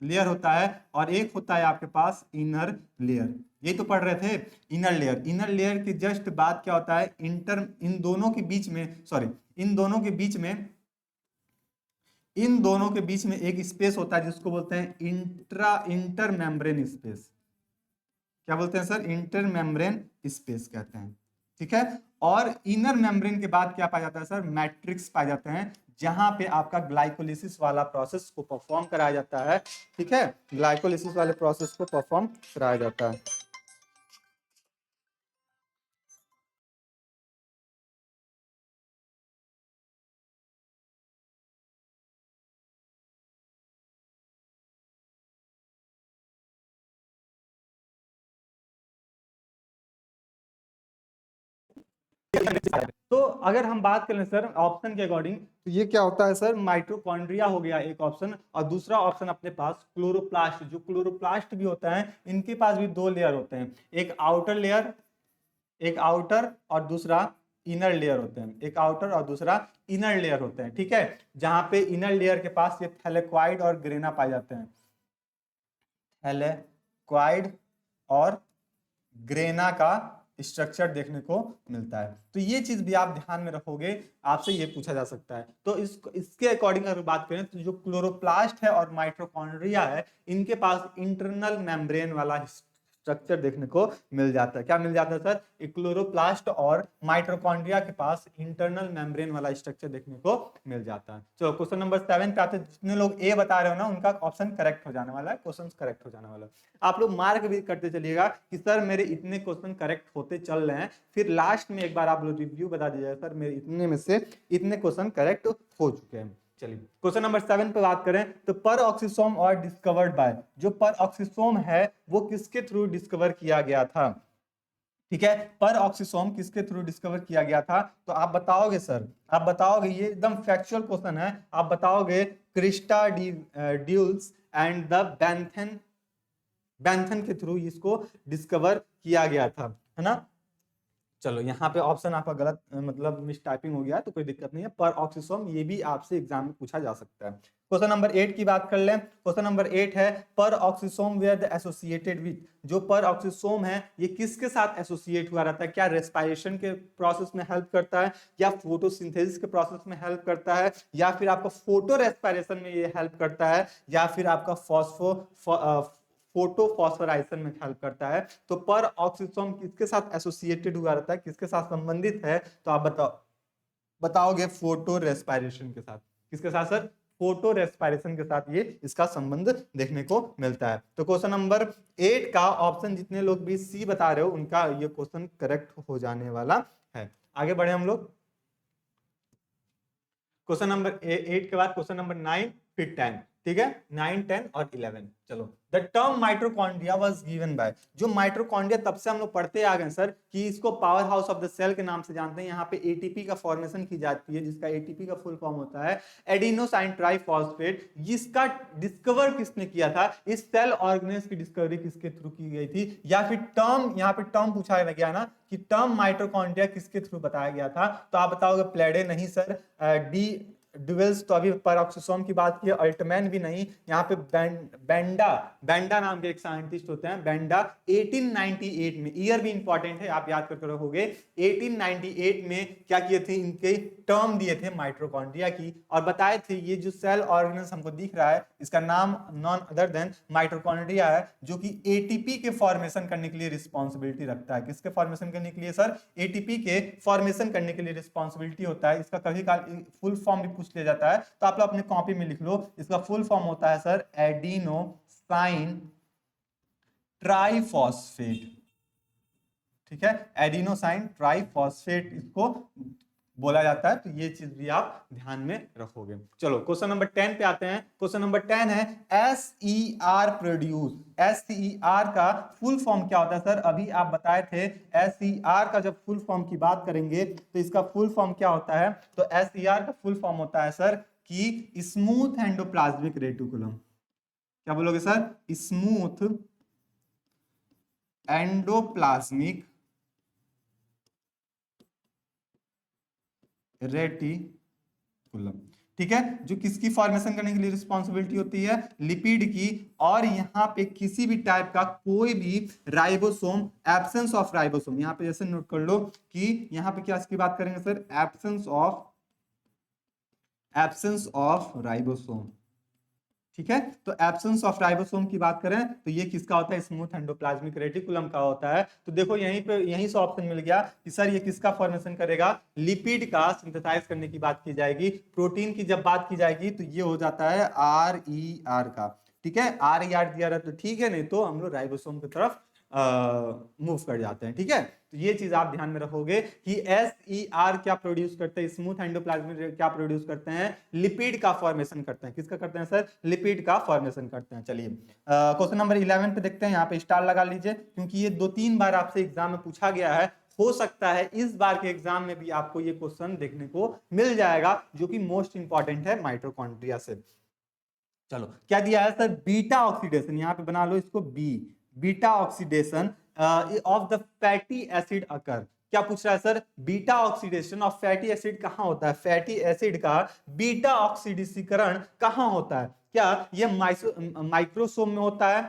लेयर होता है और एक होता है आपके पास इनर लेयर। ये तो पढ़ रहे थे इनर लेयर। इनर लेयर के जस्ट बाद क्या होता है, इन दोनों के बीच में, सॉरी, इन दोनों के बीच में, इन दोनों के बीच में एक स्पेस होता है जिसको बोलते हैं इंटर मेम्ब्रेन स्पेस। क्या बोलते हैं सर? इंटर मेम्ब्रेन स्पेस कहते हैं। ठीक है। और इनर मेम्ब्रेन के बाद क्या पाया जाता है सर? मैट्रिक्स पाए जाते हैं, जहां पे आपका ग्लाइकोलिसिस वाला प्रोसेस को परफॉर्म कराया जाता है। ठीक है, ग्लाइकोलिसिस वाले प्रोसेस को परफॉर्म कराया जाता है। तो अगर हम बात करें सर ऑप्शन के अकॉर्डिंग, तो ये क्या होता है सर? माइटोकॉन्ड्रिया हो गया एक ऑप्शन, और दूसरा ऑप्शन अपने पास क्लोरोप्लास्ट। जो क्लोरोप्लास्ट भी होता है, इनके पास भी दो लेयर होते हैं, एक आउटर लेयर, एक आउटर और दूसरा इनर लेयर होते हैं। एक आउटर और दूसरा इनर लेयर होते हैं। ठीक है, जहां पे इनर लेयर के पास ये थैलेक्वाइड और ग्रेना पाए जाते हैं। थैलेक्वाइड और ग्रेना का स्ट्रक्चर देखने को मिलता है। तो ये चीज भी आप ध्यान में रखोगे, आपसे ये पूछा जा सकता है। तो इसके अकॉर्डिंग अगर बात करें तो जो क्लोरोप्लास्ट है और माइटोकॉन्ड्रिया है, इनके पास इंटरनल मेम्ब्रेन वाला स्ट्रक्चर देखने को मिल जाता है। क्या मिल जाता है सर? एक क्लोरोप्लास्ट और माइटोकॉन्ड्रिया के पास इंटरनल मेम्ब्रेन वाला स्ट्रक्चर देखने को मिल जाता है। चलो क्वेश्चन नंबर 7 पे आते हैं। जितने लोग ए बता रहे हो ना, उनका ऑप्शन करेक्ट हो जाने वाला है, क्वेश्चन करेक्ट हो जाने वाला है। आप लोग मार्क भी करते चलिएगा कि सर मेरे इतने क्वेश्चन करेक्ट होते चल रहे हैं, फिर लास्ट में एक बार आप लोग रिव्यू बता दीजिएगा, सर मेरे इतने में से इतने क्वेश्चन करेक्ट हो चुके हैं। चलिए क्वेश्चन नंबर 7 पे बात करें तो पर ऑक्सीसोम और डिस्कवर्ड बाय, जो पर ऑक्सीसोम है वो किसके थ्रू डिस्कवर किया गया था? ठीक है, पर ऑक्सीसोम किसके थ्रू डिस्कवर किया गया था? तो आप बताओगे सर, आप बताओगे, ये एकदम फैक्चुअल क्वेश्चन है, आप बताओगे Crysta duels and the Bentham, Bentham के थ्रू इसको डिस्कवर किया गया था, है ना। चलो यहाँ पे ऑप्शन आपका गलत, मतलब मिस टाइपिंग हो गया है, तो कोई दिक्कत नहीं है। पर ऑक्सीसोम ये भी आपसे एग्जाम में पूछा जा सकता है। क्वेश्चन नंबर 8 की बात कर लें। क्वेश्चन नंबर 8 है peroxisome where the associated with, जो पर ऑक्सीसोम है ये किसके साथ एसोसिएट हुआ रहता है? क्या रेस्पिरेशन के प्रोसेस में हेल्प करता है, या फोटोसिंथेसिस के प्रोसेस में हेल्प करता है, या फिर आपका फोटो रेस्पिरेशन में ये हेल्प करता है, या फिर आपका फोटो फॉस्फोराइलेशन में हेल्प करता है? तो पर ऑक्सीसोम किसके साथ एसोसिएटेड हुआ रहता है, किसके साथ संबंधित है? तो आप बताओगे फोटो रेस्पिरेशन के साथ। किसके साथ सर? फोटो रेस्पिरेशन के साथ ये इसका संबंध देखने को मिलता है। तो क्वेश्चन नंबर 8 का ऑप्शन जितने लोग भी सी बता रहे हो, उनका ये क्वेश्चन करेक्ट हो जाने वाला है। आगे बढ़े हम लोग। क्वेश्चन नंबर 8 के बाद क्वेश्चन नंबर 9 फिर 10। ठीक है, 9, 10 और 11। चलो, the term mitochondria was given by, जो माइटोकॉन्ड्रिया तब से हम लोग पढ़ते आ गए सर कि इसको power house of the cell के नाम से जानते हैं। यहाँ पे एटीपी का फॉर्मेशन की जाती है, जिसका एटीपी का फुल फॉर्म होता है एडिनोसाइन ट्राइफॉस्फेट। जिसका डिस्कवर किसने किया था? इस सेल ऑर्गेनेल्स की डिस्कवरी किसके थ्रू की गई थी? या फिर टर्म, यहाँ पे टर्म पूछा गया ना कि टर्म माइटोकॉन्ड्रिया किसके थ्रू बताया गया था? तो आप बताओगे प्लेडे नहीं सर, डी ड्यूवेल्स, तो अभी पैरोक्सिसोम की बात की, अल्टमैन भी नहीं। यहाँ पे बेंडा, बेंडा नाम के एक साइंटिस्ट होते हैं, बेंडा 1898 में, ईयर भी इंपॉर्टेंट है आप याद करके रखोगे, 1898 में क्या किए थे? इनके टर्म दिए थे माइटोकॉन्ड्रिया की, और बताए थे ये जो सेल ऑर्गेनल्स हमको दिख रहा है इसका नाम नॉन अदर देन माइटोकॉन्ड्रिया है, जो कि एटीपी के फॉर्मेशन करने के लिए रिस्पॉन्सिबिलिटी रखता है। किसके फॉर्मेशन करने के लिए सर? एटीपी के फॉर्मेशन करने के लिए रिस्पॉन्सिबिलिटी होता है। इसका कभी काल फुल फॉर्म भी पूछ लिया जाता है, तो आप लोग अपने कॉपी में लिख लो। इसका फुल फॉर्म होता है सर एडिनोसाइन ट्राइफॉस्फेट। ठीक है, एडिनोसाइन ट्राइफॉस्फेट इसको बोला जाता है। तो ये चीज भी आप ध्यान में रखोगे। चलो क्वेश्चन नंबर 10 पे आते हैं। क्वेश्चन नंबर 10 है SER प्रोड्यूस। SER का फुल फॉर्म क्या होता है सर? अभी आप बताए थे SER का जब फुल फॉर्म की बात करेंगे तो इसका फुल फॉर्म क्या होता है? तो SER का फुल फॉर्म होता है सर कि स्मूथ एंडोप्लाज्मिक रेटिकुलम। क्या बोलोगे सर? Smooth endoplasmic reticulum. ठीक है, जो किसकी फॉर्मेशन करने के लिए रिस्पॉन्सिबिलिटी होती है, लिपिड की। और यहाँ पे किसी भी टाइप का कोई भी राइबोसोम, एब्सेंस ऑफ राइबोसोम, यहाँ पे जैसे नोट कर लो कि यहाँ पे क्या इसकी बात करेंगे सर, एब्सेंस ऑफ राइबोसोम। ठीक है, तो एब्सेंस ऑफ राइबोसोम की बात करें तो ये किसका होता है, स्मूथ एंडोप्लाज्मिक रेटिकुलम का होता है। तो देखो यहीं से ऑप्शन मिल गया कि सर ये किसका फॉर्मेशन करेगा, लिपिड का सिंथेसाइज करने की बात की जाएगी। प्रोटीन की जब बात की जाएगी तो ये हो जाता है RER का। ठीक है, RER दिया रहा तो ठीक है, नहीं तो हम लोग राइबोसोम की तरफ मूव कर जाते हैं। ठीक है, तो ये चीज आप ध्यान में रखोगे कि SER क्या प्रोड्यूस करते हैं, स्मूथ एंडोप्लाज्मिक क्या प्रोड्यूस करते हैं, लिपिड का फॉर्मेशन करते हैं। किसका करते हैं सर, लिपिड का फॉर्मेशन करते हैं। चलिए क्वेश्चन नंबर 11 पे देखते हैं, यहाँ पे स्टार लगा लीजिए क्योंकि ये 2-3 बार आपसे एग्जाम में पूछा गया है। हो सकता है इस बार के एग्जाम में भी आपको ये क्वेश्चन देखने को मिल जाएगा, जो कि मोस्ट इंपॉर्टेंट है माइटोकॉन्ड्रिया से। चलो क्या दिया है सर, बीटा ऑक्सीडेशन, यहाँ पे बना लो इसको beta oxidation of the fatty acid occur. क्या पूछ रहा है sir, beta oxidation of fatty acid कहां होता है, फैटी एसिड का बीटा ऑक्सीडीकरण कहां होता है, क्या ये माइक्रोसोम में होता है,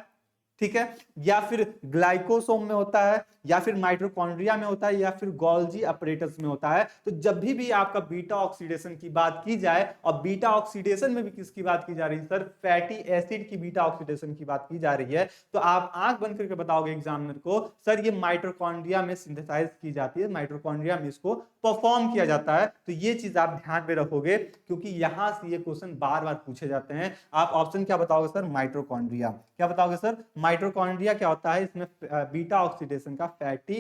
ठीक है, या फिर ग्लाइकोसोम में होता है, या फिर माइटोकॉन्ड्रिया में होता है, या फिर गोल्जी अपरेटस में होता है। तो जब भी आपका बीटा ऑक्सीडेशन की बात की जाए, और बीटा ऑक्सीडेशन में भी किसकी बात की जा रही है सर, फैटी एसिड की बीटा ऑक्सीडेशन की बात की जा रही है, तो आप आंख बंद करके बताओगे एग्जामिनर को सर ये माइटोकॉन्ड्रिया में सिंथेसाइज की जाती है, माइटोकॉन्ड्रिया में इसको परफॉर्म किया जाता है। तो ये चीज आप ध्यान में रखोगे क्योंकि यहां से ये क्वेश्चन बार बार पूछे जाते हैं। आप ऑप्शन क्या बताओगे सर, माइटोकॉन्ड्रिया। क्या बताओगे सर, माइटोकॉन्ड्रिया क्या होता है, इसमें बीटा ऑक्सीडेशन का फैटी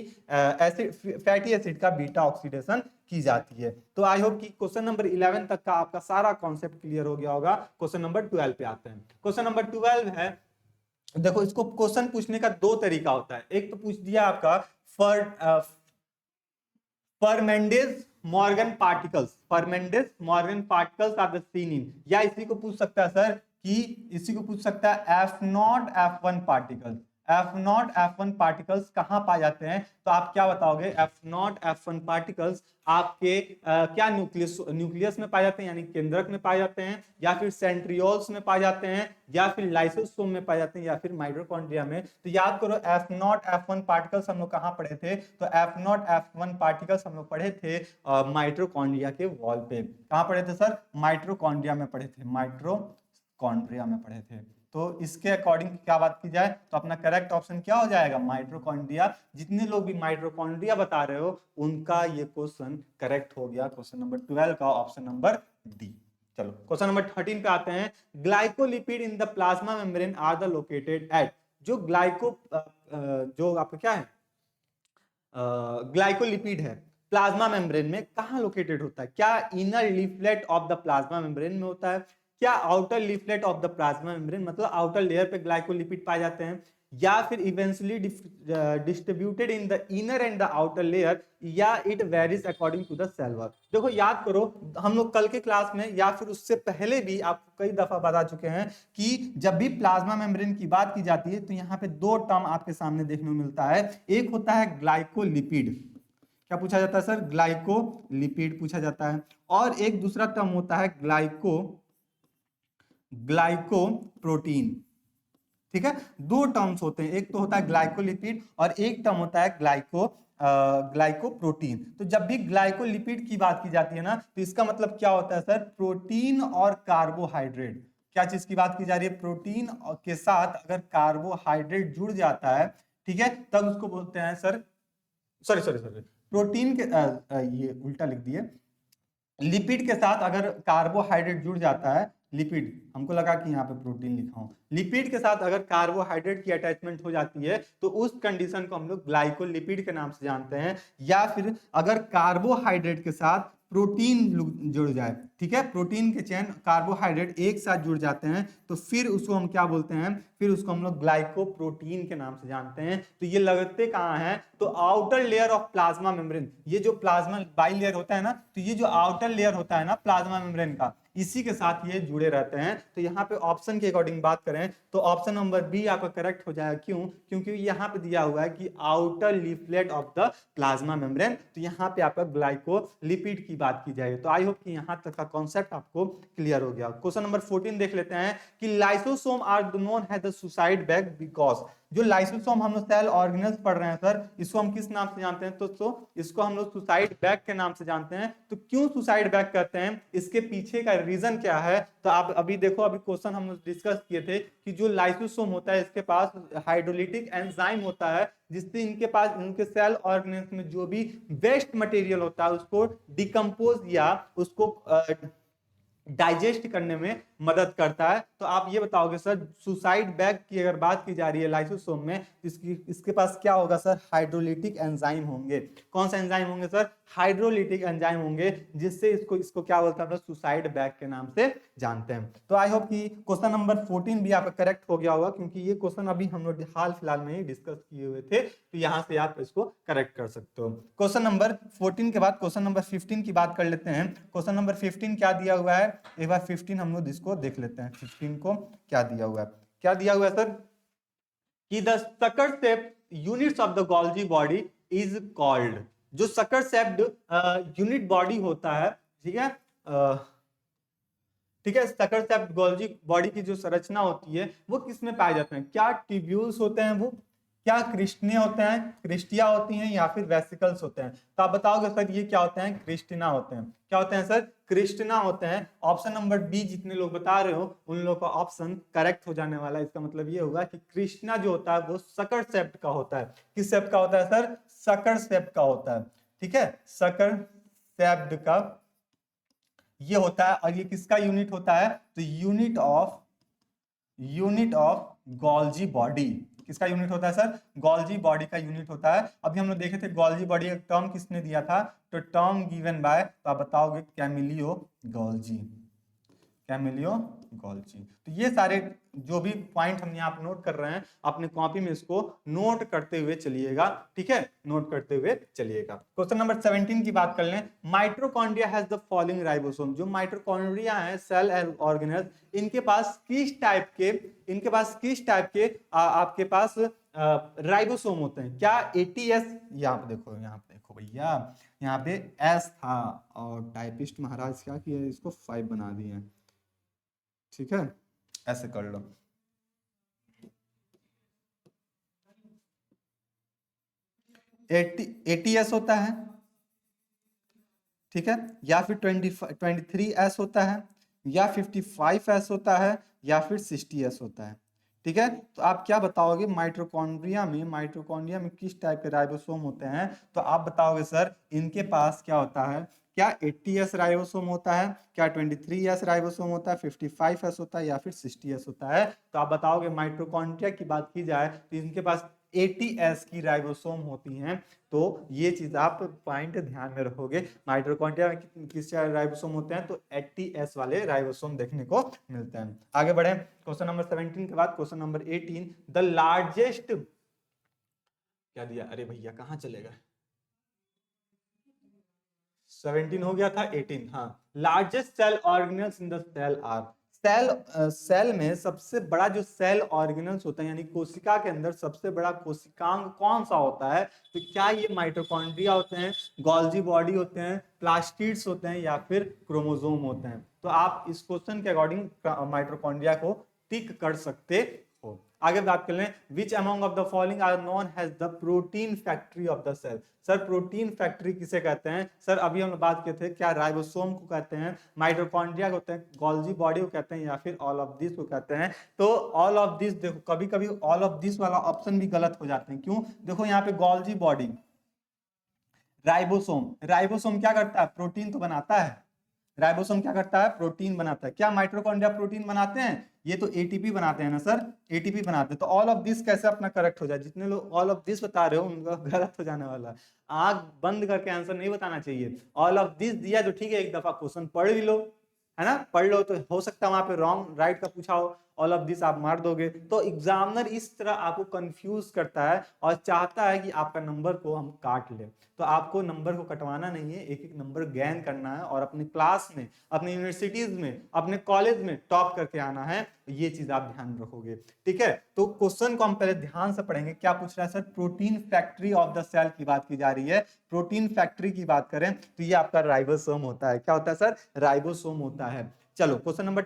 एसिड का बीटा ऑक्सीडेशन की जाती है। तो आई होप कि क्वेश्चन नंबर 11 तक का आपका सारा कॉन्सेप्ट क्लियर हो गया होगा। क्वेश्चन नंबर 12 पे आते हैं। क्वेश्चन नंबर 12 है, देखो इसको क्वेश्चन पूछने का 2 तरीका होता है। एक तो पूछ दिया आपका Fernandez Morgan particles are the seen in, या इसी को पूछ सकता है सर कि इसी को पूछ सकता है F0 F1 पार्टिकल्स कहां पाए जाते हैं। तो आप क्या बताओगे, F0 F1 पार्टिकल्स आपके क्या न्यूक्लियस में पाए जाते हैं, यानी केंद्रक में पाए जाते हैं, या फिर सेंट्रियोल्स में पाए जाते हैं, या फिर लाइसोसोम में पाए जाते हैं, या फिर माइटोकॉन्ड्रिया में। तो याद करो F0 F1 पार्टिकल्स हम लोग कहां पढ़े थे, तो F0 F1 पार्टिकल्स हम लोग पढ़े थे माइटोकॉन्ड्रिया के वॉल पे। कहां पढ़े थे सर, माइटोकॉन्ड्रिया में पढ़े थे, माइटोकॉन्ड्रिया में पढ़े थे। तो इसके अकॉर्डिंग क्या बात की जाए तो अपना करेक्ट ऑप्शन क्या हो जाएगा, माइटोकॉन्ड्रिया। जितने लोग भी माइटोकॉन्ड्रिया बता रहे हो उनका ये क्वेश्चन करेक्ट हो गया, क्वेश्चन नंबर 12 का ऑप्शन नंबर डी। चलो क्वेश्चन नंबर 13 पे आते हैं। Glycolipid in the plasma membrane are the located at, जो जो आपका क्या है ग्लाइकोलिपिड है प्लाज्मा मेम्ब्रेन में कहां लोकेटेड होता है, क्या inner leaflet of the plasma membrane में होता है, क्या outer leaflet of the plasma membrane, मतलब आउटर लेयर पे ग्लाइकोलिपिड पाए जाते हैं, या फिर eventually distributed in the inner and the outer layer, या it varies according to the cell wall. देखो याद करो, हम लोग कल के क्लास में या फिर उससे पहले भी आपको कई दफा बता चुके हैं कि जब भी प्लाज्मा मेम्ब्रेन की बात की जाती है तो यहाँ पे 2 टर्म आपके सामने देखने को मिलता है। एक होता है ग्लाइकोलिपिड, क्या पूछा जाता है सर, ग्लाइकोलिपिड पूछा जाता है, और एक दूसरा टर्म होता है ग्लाइकोप्रोटीन। ठीक है, 2 टर्म्स होते हैं, एक तो होता है ग्लाइकोलिपिड और एक टर्म होता है ग्लाइकोप्रोटीन। तो जब भी ग्लाइकोलिपिड की बात की जाती है ना, तो इसका मतलब क्या होता है सर, प्रोटीन और कार्बोहाइड्रेट। क्या चीज की बात की जा रही है, प्रोटीन के साथ अगर कार्बोहाइड्रेट जुड़ जाता है, ठीक है, तब उसको बोलते हैं सर, सॉरी प्रोटीन के ये उल्टा लिख दिए, लिपिड के साथ अगर कार्बोहाइड्रेट जुड़ जाता है, लिपिड, हमको लगा कि यहाँ पे प्रोटीन लिखा हूं, लिपिड के साथ अगर कार्बोहाइड्रेट की अटैचमेंट हो जाती है तो उस कंडीशन को हम लोग ग्लाइकोलिपिड के नाम से जानते हैं। या फिर अगर कार्बोहाइड्रेट के साथ प्रोटीन जुड़ जाए, ठीक है, प्रोटीन के चेन कार्बोहाइड्रेट एक साथ जुड़ जाते हैं तो फिर उसको हम क्या बोलते हैं, फिर उसको हम लोग ग्लाइकोप्रोटीन के नाम से जानते हैं। तो ये लगते कहाँ हैं, तो outer layer of plasma membrane, ये जो प्लाज्मा बाइलेयर होता है ना, तो ये जो आउटर लेयर होता है ना प्लाज्मा मेम्ब्रेन का, इसी के साथ ये जुड़े रहते हैं। तो यहाँ पे ऑप्शन के अकॉर्डिंग बात करें तो ऑप्शन नंबर बी आपका करेक्ट हो जाएगा। क्यों, क्योंकि यहाँ पे दिया हुआ है कि outer leaflet of the plasma membrane, तो यहाँ पे आपका ग्लाइकोलिपिड की बात की जाएगी। तो आई होप कि यहाँ तक का कॉन्सेप्ट आपको क्लियर हो गया। क्वेश्चन नंबर 14 देख लेते हैं कि lysosome are known as the suicide bag because, जो लाइसोसोम हम लोग सेल ऑर्गेनल्स पढ़ रहे हैं सर, इसको हम किस नाम से जानते हैं? तो इसको हम लोग सुसाइड बैग के नाम से जानते हैं। तो क्यों सुसाइड बैग कहते हैं, इसके पीछे का रीजन क्या है? तो आप अभी देखो, अभी क्वेश्चन हम लोग डिस्कस किए थे कि जो लाइसोसोम होता है इसके पास हाइड्रोलिटिक एंजाइम होता है, जिससे इनके पास इनके सेल ऑर्गेनल्स में जो भी वेस्ट मटेरियल होता है उसको डिकम्पोज या उसको डाइजेस्ट करने में मदद करता है। तो आप ये बताओगे सर, सुसाइड बैग की अगर बात की जा रही है लाइसोसोम में, इसके पास क्या होगा सर? हाइड्रोलिटिक एंजाइम होंगे। कौन सा एंजाइम होंगे सर? हाइड्रोलिटिक एंजाइम होंगे, जिससे इसको क्या बोलते हैं? सुसाइड बैग के नाम से जानते हैं। तो आई होप कि क्वेश्चन नंबर 14 भी आपका करेक्ट हो गया होगा, क्योंकि ये क्वेश्चन अभी हम लोग हाल फिलहाल में ही डिस्कस किए हुए थे, तो यहां से आप इसको करेक्ट कर सकते हो। क्वेश्चन नंबर 14 के बाद क्वेश्चन नंबर 15 की बात कर लेते हैं। क्वेश्चन नंबर 15 क्या दिया हुआ है? एक बार 15 हम लोग इसको देख लेते हैं। 15 को क्या दिया हुआ है? क्या दिया हुआ है सर? कि the sucker shaped units of the Golgi body is called, जो सकर शेप्ड यूनिट बॉडी होता है, ठीक है, ठीक है, सकर शेप्ड गोल्जी बॉडी की जो संरचना होती है वो किस में पाए जाते हैं? क्या ट्यूब्यूल्स होते हैं वो, क्या क्रिस्टिने होते हैं, क्रिस्टिया होती हैं, या फिर वेसिकल्स होते हैं? तो आप बताओगे सर ये क्या होते हैं? क्रिस्टिना होते हैं। क्या होते हैं सर? क्रिस्टिना होते हैं। ऑप्शन नंबर बी जितने लोग बता रहे हो उन लोगों का ऑप्शन करेक्ट हो जाने वाला है। इसका मतलब ये होगा कि क्रिस्टिना जो होता है वो सकर शेप्ड का होता है। किस शेप का होता है सर? सकर शेप का होता है, ठीक है, सकर शेप्ड का ये होता है। और ये किसका यूनिट होता है? तो यूनिट ऑफ गोल्जी बॉडी। किसका यूनिट होता है सर? गोल्जी बॉडी का यूनिट होता है। अभी हम लोग देखे थे गोल्जी बॉडी का टर्म किसने दिया था? तो टर्म गिवन बाय, तो आप बताओगे कैमिलियो गोल्जी। Camillo Golgi. तो ये सारे जो भी पॉइंट हम यहाँ पर नोट कर रहे हैं, अपने कॉपी में इसको नोट करते हुए चलिएगा, ठीक है, नोट करते हुए चलिएगा। क्वेश्चन नंबर 17 की बात कर लें। Mitochondria has the following ribosome, जो माइटोकॉन्ड्रिया है सेल ऑर्गेनल्स, इनके पास किस टाइप के आपके पास राइबोसोम होते हैं? क्या एटीएस? यहाँ पे देखो भैया, यहाँ पे एस था और टाइपिस्ट महाराज क्या किया, इसको 5 बना दिए, ठीक है, ऐसे कर लो। एटीएस होता है, ठीक है, या फिर 23S होता है, या 55S होता है, या फिर 60S होता है, ठीक है। तो आप क्या बताओगे? माइटोकॉन्ड्रिया में किस टाइप के राइबोसोम होते हैं? तो आप बताओगे सर इनके पास क्या होता है? क्या 80S राइबोसोम होता है, क्या 23S राइबोसोम होता है, 55S होता है, या फिर 60S होता है? तो आप बताओगे माइटोकॉन्ड्रिया की बात की जाए तो इनके पास 80S की राइबोसोम होती हैं। तो ये चीज आप पॉइंट ध्यान में रखोगे, माइटोकॉन्ड्रिया में किस राइबोसोम होते हैं? तो 80S वाले राइबोसोम देखने को मिलते हैं। आगे बढ़े, क्वेश्चन नंबर 17 के बाद क्वेश्चन नंबर 18, द लार्जेस्ट, क्या दिया? अरे भैया कहां चले गए? 17 हो गया था, 18, हाँ। Largest cell organelles in the cell are, cell में सबसे बड़ा जो सेल ऑर्गेनल्स होता है, यानी कोशिका के अंदर सबसे बड़ा कोशिकांग कौन सा होता है? तो क्या ये माइटोकॉन्ड्रिया होते हैं, गोल्जी बॉडी होते हैं, प्लास्टिड्स होते हैं, या फिर क्रोमोसोम होते हैं? तो आप इस क्वेश्चन के अकॉर्डिंग माइटोकॉन्ड्रिया को टिक कर सकते हो। आगे बात कर लें, which among of the following are known has the protein factory of the cell. Sir protein factory किसे कहते हैं? सर अभी हम बात किए थे, क्या राइबोसोम को कहते हैं, माइटोकॉन्ड्रिया को कहते हैं, गोल्जी बॉडी को कहते हैं, या फिर ऑल ऑफ दिस को कहते हैं? तो ऑल ऑफ दिस, देखो कभी कभी ऑल ऑफ दिस वाला ऑप्शन भी गलत हो जाते हैं। क्यों? देखो यहाँ पे गोल्जी बॉडी, राइबोसोम क्या करता है? प्रोटीन तो बनाता है। राइबोसोम क्या करता है? प्रोटीन बनाता है। क्या माइटोकॉन्ड्रिया प्रोटीन बनाते हैं? ये तो एटीपी बनाते हैं ना सर, एटीपी बनाते हैं। तो ऑल ऑफ दिस कैसे अपना करेक्ट हो जाए? जितने लोग ऑल ऑफ दिस बता रहे हो उनका गलत हो जाने वाला है। आंख बंद करके आंसर नहीं बताना चाहिए। ऑल ऑफ दिस दिया तो ठीक है, एक दफा क्वेश्चन पढ़ भी लो, है ना, पढ़ लो, तो हो सकता है वहां पे रॉन्ग राइट का पूछा हो। ऑल ऑफ दिस आप मार दोगे। तो एग्जामिनर इस तरह आपको कंफ्यूज करता है और चाहता है कि आपका नंबर को हम काट ले। तो आपको नंबर को कटवाना नहीं है, एक एक नंबर गेन करना है और अपने क्लास में, अपने यूनिवर्सिटीज में, अपने कॉलेज में टॉप करके आना है। ये चीज आप ध्यान में रखोगे, ठीक है। तो क्वेश्चन को हम पहले ध्यान से पढ़ेंगे। क्या पूछ रहा है sir? Protein factory of the cell की बात की जा रही है। प्रोटीन फैक्ट्री की बात करें तो ये आपका राइबोसोम होता है। क्या होता है सर? राइबोसोम होता है। चलो क्वेश्चन नंबर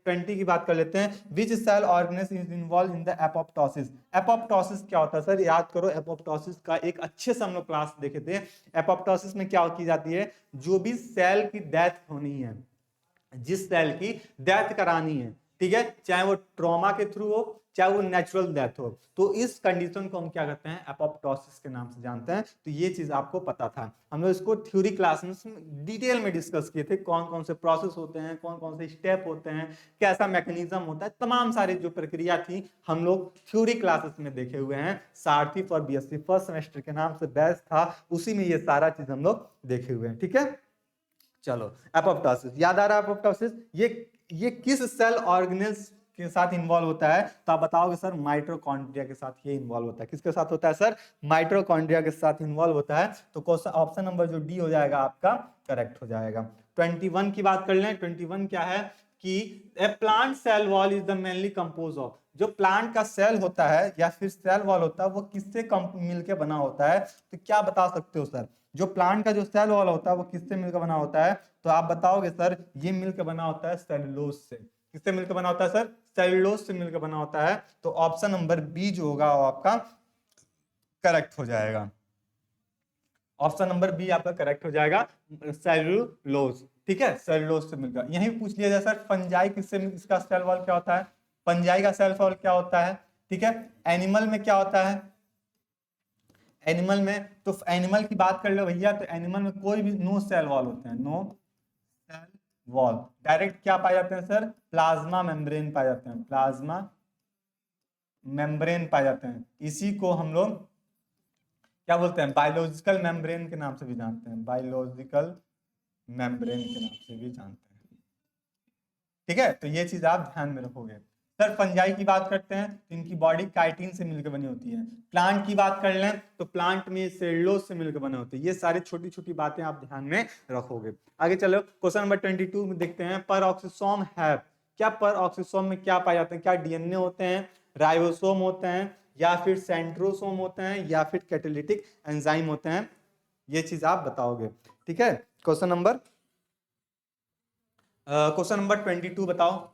20 की बात कर लेते हैं। Which cell organelle is involve in the apoptosis? Apoptosis क्या होता है सर? याद करो, एपोप्टोसिस का एक अच्छे से हम लोग क्लास देखे थे। एपोप्टोसिस में क्या की जाती है? जो भी सेल की डेथ होनी है, जिस सेल की डेथ करानी है, ठीक है, चाहे वो ट्रॉमा के थ्रू हो, चाहे वो नेचुरल डेथ हो, तो इस कंडीशन को हम क्या कहते हैं? एपोप्टोसिस के नाम से जानते हैं। तो ये चीज आपको पता था। हम लोग इसको थ्योरी क्लास में डिटेल में डिस्कस किए थे, कौन कौन से प्रोसेस होते हैं, कौन कौन से स्टेप होते हैं, कैसा मैकेनिज्म होता है, तमाम सारी जो प्रक्रिया थी हम लोग थ्योरी क्लासेस में देखे हुए हैं। सारथी फॉर बीएससी फर्स्ट सेमेस्टर के नाम से बैच था, उसी में ये सारा चीज हम लोग देखे हुए हैं, ठीक है। चलो एपोप्टोसिस याद आ रहा है? एपोप्टोसिस ये किस सेल ऑर्गेनेल्स के साथ इन्वॉल्व होता है? तो आप बताओगे सर माइटोकॉन्ड्रिया के साथ ये इन्वॉल्व होता है। किसके साथ होता है सर? माइटोकॉन्ड्रिया के साथ इन्वॉल्व होता है। तो क्वेश्चन ऑप्शन नंबर जो डी हो जाएगा आपका करेक्ट हो जाएगा। 21 की बात कर लें। 21 क्या है कि a plant cell wall is the mainly compose of, जो प्लांट का सेल होता है या फिर सेल वॉल होता है वो किससे मिलके बना होता है? तो क्या बता सकते हो सर? जो प्लांट का जो सेल वॉल होता है वो किससे मिलकर बना होता है? तो आप बताओगे सर ये मिलकर बना होता है सेलुलोज से। किससे मिलकर बना होता है सर? सेलुलोज से मिलकर बना होता है। तो ऑप्शन नंबर बी जो होगा वो आपका करेक्ट हो जाएगा। ऑप्शन नंबर बी आपका करेक्ट हो जाएगा, सेलुलोज, ठीक है, सेलुलोज से मिलकर। यही पूछ लिया जाए सर फंजाई किससे, इसका सेल वॉल क्या होता है? फंजाई का सेल वॉल क्या होता है? ठीक है। एनिमल में क्या होता है? एनिमल में, तो एनिमल की बात कर लो भैया, तो एनिमल में कोई भी नो सेल वॉल होते हैं, नो सेल वॉल। डायरेक्ट क्या पाए जाते हैं सर? प्लाज्मा मेम्ब्रेन पाए जाते हैं, प्लाज्मा मेम्ब्रेन पाए जाते हैं। इसी को हम लोग क्या बोलते हैं? बायोलॉजिकल मेम्ब्रेन के नाम से भी जानते हैं, बायोलॉजिकल मेम्ब्रेन के नाम से भी जानते हैं, ठीक है। तो ये चीज आप ध्यान में रखोगे। सर फंजाई की बात करते हैं तो इनकी बॉडी काइटिन से मिलकर बनी होती है। प्लांट की बात कर लें तो प्लांट में सेलुलोज से मिलकर बने होते हैं। ये सारी छोटी छोटी बातें आप ध्यान में रखोगे। आगे चलो क्वेश्चन नंबर 22 में देखते हैं। पर ऑक्सीसोम है, क्या पर ऑक्सीसोम में क्या पाए जाते हैं? क्या डीएनए होते हैं, राइबोसोम होते हैं, या फिर सेंट्रोसोम होते हैं, या फिर कैटालिटिक एंजाइम होते हैं? ये चीज आप बताओगे, ठीक है। क्वेश्चन नंबर 22 बताओ।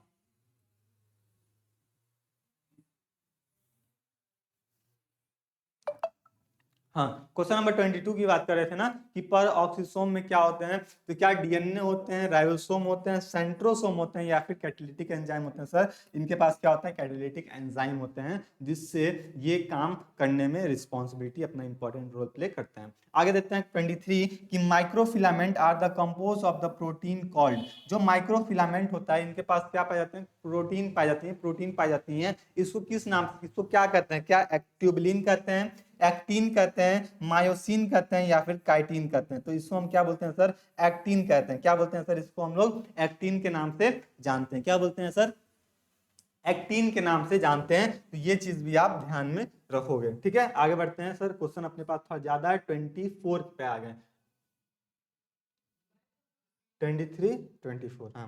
हाँ, क्वेश्चन नंबर 22 की बात कर रहे थे ना कि पर ऑक्सीसोम में क्या होते हैं? तो क्या डीएनए होते हैं, राइबोसोम होते हैं, सेंट्रोसोम होते हैं, या फिर कैटालिटिक एंजाइम होते हैं? सर इनके पास क्या होता है? कैटालिटिक एंजाइम होते हैं, जिससे ये काम करने में रिस्पॉन्सिबिलिटी अपना इंपॉर्टेंट रोल प्ले करते हैं। आगे देखते हैं 23 कि microfilament are the compose of the protein called. जो माइक्रोफिलामेंट होता है इनके पास क्या पाए जाते हैं? प्रोटीन पाई जाती है, प्रोटीन पाई जाती है। इसको किस नाम से, इसको क्या कहते हैं? क्या ट्यूबुलिन कहते हैं, एक्टिन कहते हैं, मायोसिन कहते हैं, या फिर काइटिन कहते हैं? तो इसको हम क्या बोलते हैं सर? एक्टिन कहते हैं। क्या बोलते हैं सर? इसको हम लोग एक्टिन के नाम से जानते हैं। क्या बोलते हैं सर? एक्टिन के नाम से जानते हैं। तो ये चीज भी आप ध्यान में रखोगे, ठीक है। आगे बढ़ते हैं सर, क्वेश्चन अपने पास थोड़ा ज्यादा है, 24 पे आ गए। 23, 24, हाँ।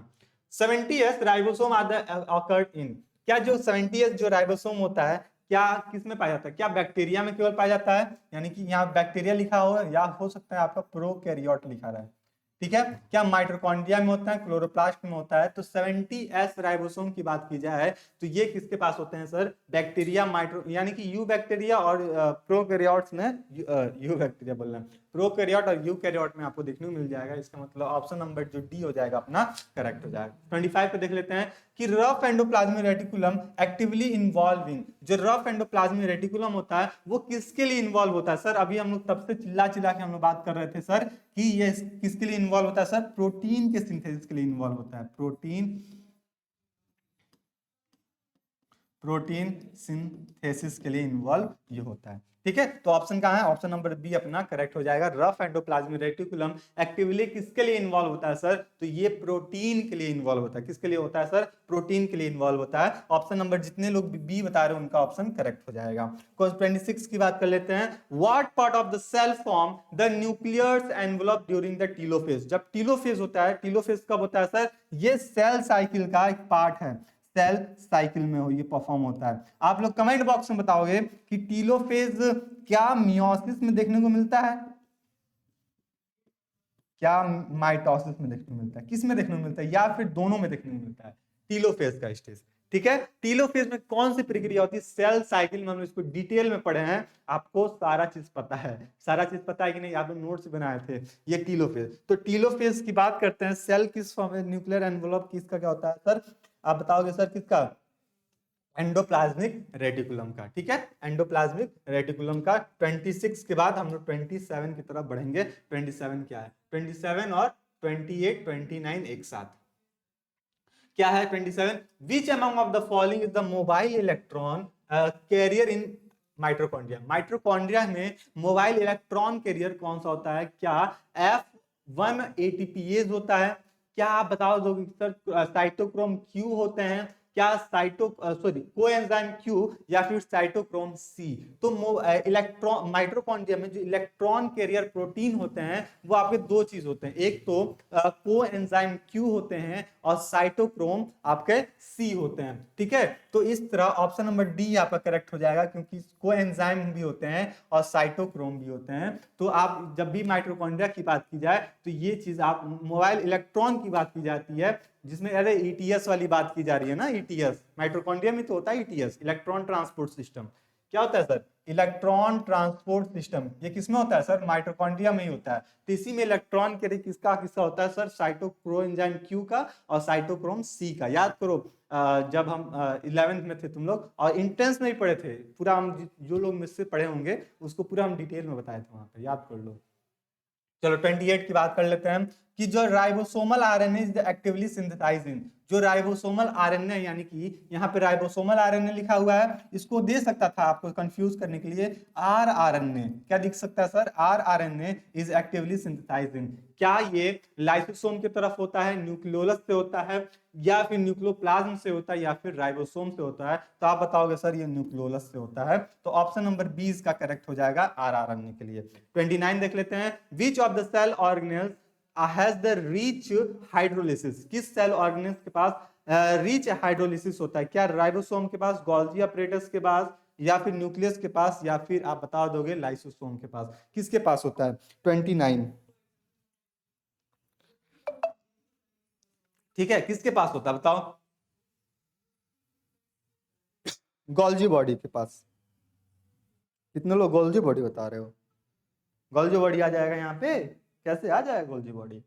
70s ribosome are the occurred in. क्या जो 70s जो राइबोसोम होता है क्या किस में पाया जाता है? क्या बैक्टीरिया में केवल पाया जाता है? यानी कि यहाँ बैक्टीरिया लिखा हो या हो सकता है आपका प्रोकैरियोट लिखा रहा है, ठीक है। क्या माइटोकॉन्ड्रिया में होता है, क्लोरोप्लास्ट में होता है? तो 70s राइबोसोम की बात की जाए तो ये किसके पास होते हैं सर? बैक्टीरिया, माइट्रो यानी कि यू बैक्टीरिया और प्रोकैरियोट्स में, यू बैक्टीरिया बोल रहे हैं, प्रोकैरियोट और यूकैरियोट में आपको देखने को मिल जाएगा। इसका मतलब ऑप्शन नंबर जो डी हो जाएगा अपना करेक्ट हो जाएगा। 25 पे देख लेते हैं कि rough endoplasmic reticulum actively involving. जो रफ एंडोप्लाज्मिक रेटिकुलम होता है वो किसके लिए इन्वॉल्व होता है? सर अभी हम लोग तब से चिल्ला चिल्ला के हम लोग बात कर रहे थे सर कि ये किसके लिए इन्वॉल्व होता है? सर प्रोटीन के सिंथेसिस के लिए इन्वॉल्व होता है। प्रोटीन सिंथेसिस के लिए इन्वॉल्व ये होता है। ठीक है, तो ऑप्शन कहाँ है, ऑप्शन नंबर बी अपना करेक्ट हो जाएगा। रफ एंडोप्लाज्मिक रेटिकुलम एक्टिवली किसके लिए इन्वॉल्व होता है सर, तो ये प्रोटीन के लिए इन्वॉल्व होता है। किसके लिए होता है सर, प्रोटीन के लिए इन्वॉल्व होता है। ऑप्शन नंबर जितने लोग बी बता रहे हैं उनका ऑप्शन करेक्ट हो जाएगा। क्वेश्चन 26 की बात कर लेते हैं। What part of the cell form the nucleus envelope during the telophase. जब टीलोफेज होता है, टीलोफेज कब होता है सर, ये सेल साइकिल का एक पार्ट है, सेल साइकिल में हो ये परफॉर्म होता है। आप लोग कमेंट बॉक्स में बताओगे कि टीलोफेज क्या मियोसिस में देखने को मिलता है, क्या माइटोसिस में देखने को मिलता है, किस में देखने को मिलता है, या फिर दोनों में देखने को मिलता है टीलोफेज का स्टेज। ठीक है, टीलोफेज में कौन सी प्रक्रिया होती है, सेल साइकिल में हम इसको डिटेल में पढ़े हैं, आपको सारा चीज पता है, सारा चीज पता है कि नहीं, आप नोट्स बनाए थे ये टीलोफेज। तो टीलोफेज की बात करते हैं, सेल किस फॉर्म में, न्यूक्लियर एनवेलप किसका क्या होता है सर, आप बताओगे सर किसका, एंडोप्लाज्मिक रेटिकुलम का। ठीक है, एंडोप्लाज्मिक रेटिकुलम का। 26 के बाद हम लोग 27 की तरफ बढ़ेंगे। 27 क्या है, 27 और 28 29 एक साथ क्या है 27, which among of the following is the mobile electron carrier in mitochondria. Mitochondria में मोबाइल इलेक्ट्रॉन कैरियर कौन सा होता है, क्या F1 ATPase होता है, क्या आप बताओ दो सर साइटोक्रोम Q होते हैं, क्या कोएंजाइम Q या फिर साइटोक्रोम C। तो इलेक्ट्रॉन माइटोकॉन्ड्रिया में जो इलेक्ट्रॉन कैरियर प्रोटीन होते हैं वो आपके दो चीज होते हैं, एक तो कोएंजाइम Q होते हैं और साइटोक्रोम आपके C होते हैं। ठीक है, तो इस तरह ऑप्शन नंबर डी आपका करेक्ट हो जाएगा, क्योंकि कोएंजाइम भी होते हैं और साइटोक्रोम भी होते हैं। तो आप जब भी माइटोकॉन्ड्रिया की बात की जाए तो ये चीज आप, मोबाइल इलेक्ट्रॉन की बात की जाती है जिसमें अरे ईटीएस वाली बात की जा रही है ना, ईटीएस माइटोकॉन्ड्रिया में तो होता है ईटीएस, इलेक्ट्रॉन ट्रांसपोर्ट सिस्टम। क्या होता है सर, इलेक्ट्रॉन ट्रांसपोर्ट सिस्टम, ये किसमें होता है सर, माइटोकॉन्ड्रिया में ही होता है। तो इसी में इलेक्ट्रॉन के किसका हिस्सा होता है सर, साइटोक्रोएंजाइम क्यू का और साइटोक्रोम सी का। याद करो जब हम 11th में थे तुम लोग, और इंटेंस में ही पढ़े थे पूरा, हम जो लोग मुझसे पढ़े होंगे उसको पूरा हम डिटेल में बताए थे वहां पे, याद कर लो। चलो 28 की बात कर लेते हैं कि जो ribosomal RNA is actively synthesising. जो राइबोसोमल आरएनए, यानी कि यहाँ पे राइबोसोमल आरएनए लिखा हुआ है, इसको दे सकता था आपको कंफ्यूज करने के लिए आरआरएनए। क्या दिख सकता है sir, rRNA is actively synthesising. क्या ये लाइसोसोम की तरफ होता है, न्यूक्लियोलस से होता है, या फिर न्यूक्लियोप्लाज्म से होता है, या फिर राइबोसोम से होता है। तो आप बताओगे सर ये न्यूक्लियोलस से होता है। तो ऑप्शन नंबर बी इसका करेक्ट हो जाएगा आरआरएनए के लिए। 29 देख लेते हैं, which of the cell organelles has the rich hydrolysis. किस सेल ऑर्गेनेल्स के पास रीच हाइड्रोलिसिस होता है, क्या राइबोसोम के पास, गोल्जी अपरेटस के पास, या फिर न्यूक्लियस के पास, या फिर आप बता दोगे लाइसोसोम के पास, किसके पास होता है 29। ठीक है, किसके पास होता है बताओ, गोल्जी बॉडी के पास। कितने लोग गोल्जी बॉडी बता रहे हो, गोल्जी बॉडी आ जाएगा यहाँ पे, कैसे आ जाएगा गोल्जी बॉडी,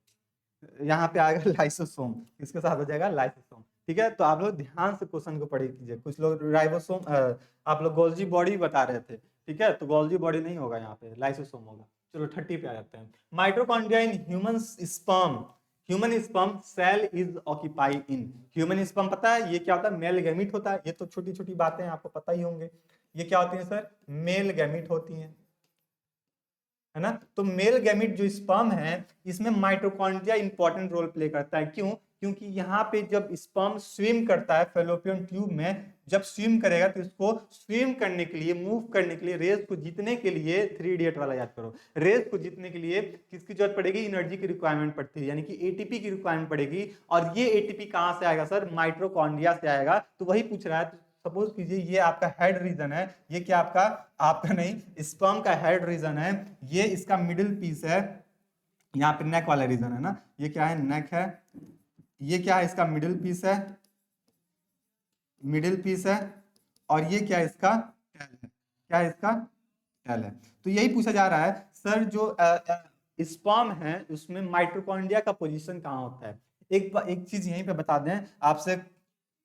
यहाँ पे आएगा लाइसोसोम, इसके साथ हो जाएगा लाइसोसोम। ठीक है, तो आप लोग ध्यान से क्वेश्चन को पढ़े कीजिए। कुछ लोग राइबोसोम आप लोग गोल्जी बॉडी बता रहे थे, ठीक है, तो गोल्जी बॉडी नहीं होगा, यहाँ पे लाइसोसोम होगा। चलो 30 पे आ जाते हैं। Mitochondria in human sperm, human sperm cell is occupy in. Human sperm पता है ये क्या होता है, मेल गैमीट होता है। ये तो छोटी छोटी बातें आपको पता ही होंगे, ये क्या होती है सर, मेल गैमीट होती है, है ना। तो मेल गैमिट जो स्पर्म है इसमें माइटोकॉन्ड्रिया इंपॉर्टेंट रोल प्ले करता है। क्यों, क्योंकि यहाँ पे जब स्पर्म स्विम करता है फेलोपियन ट्यूब में, जब स्विम करेगा तो इसको स्विम करने के लिए, मूव करने के लिए, रेस को जीतने के लिए, 3 इडियट वाला याद करो, रेस को जीतने के लिए किसकी जरूरत पड़ेगी, एनर्जी की रिक्वायरमेंट पड़ती है, यानी कि एटीपी की रिक्वायरमेंट पड़ेगी। और ये एटीपी कहाँ से आएगा सर, माइटोकॉन्ड्रिया से आएगा। तो वही पूछ रहा है, सपोज कीजिए ये आपका हेड रीजन है, ये क्या आपका, आपका नहीं, स्पर्म का हेड रीजन है, ये इसका मिडिल पीस है, यहाँ पे नेक वाला रीजन है ना, ये क्या है, नेक है, ये क्या है इसका मिडिल पीस है, मिडिल पीस है, और ये क्या है इसका टेल है, क्या है इसका टेल है। तो यही पूछा जा रहा है सर, जो स्पर्म है उसमें माइटोकॉन्ड्रिया का पोजीशन कहाँ होता है। एक चीज यहीं पे बता दें आपसे,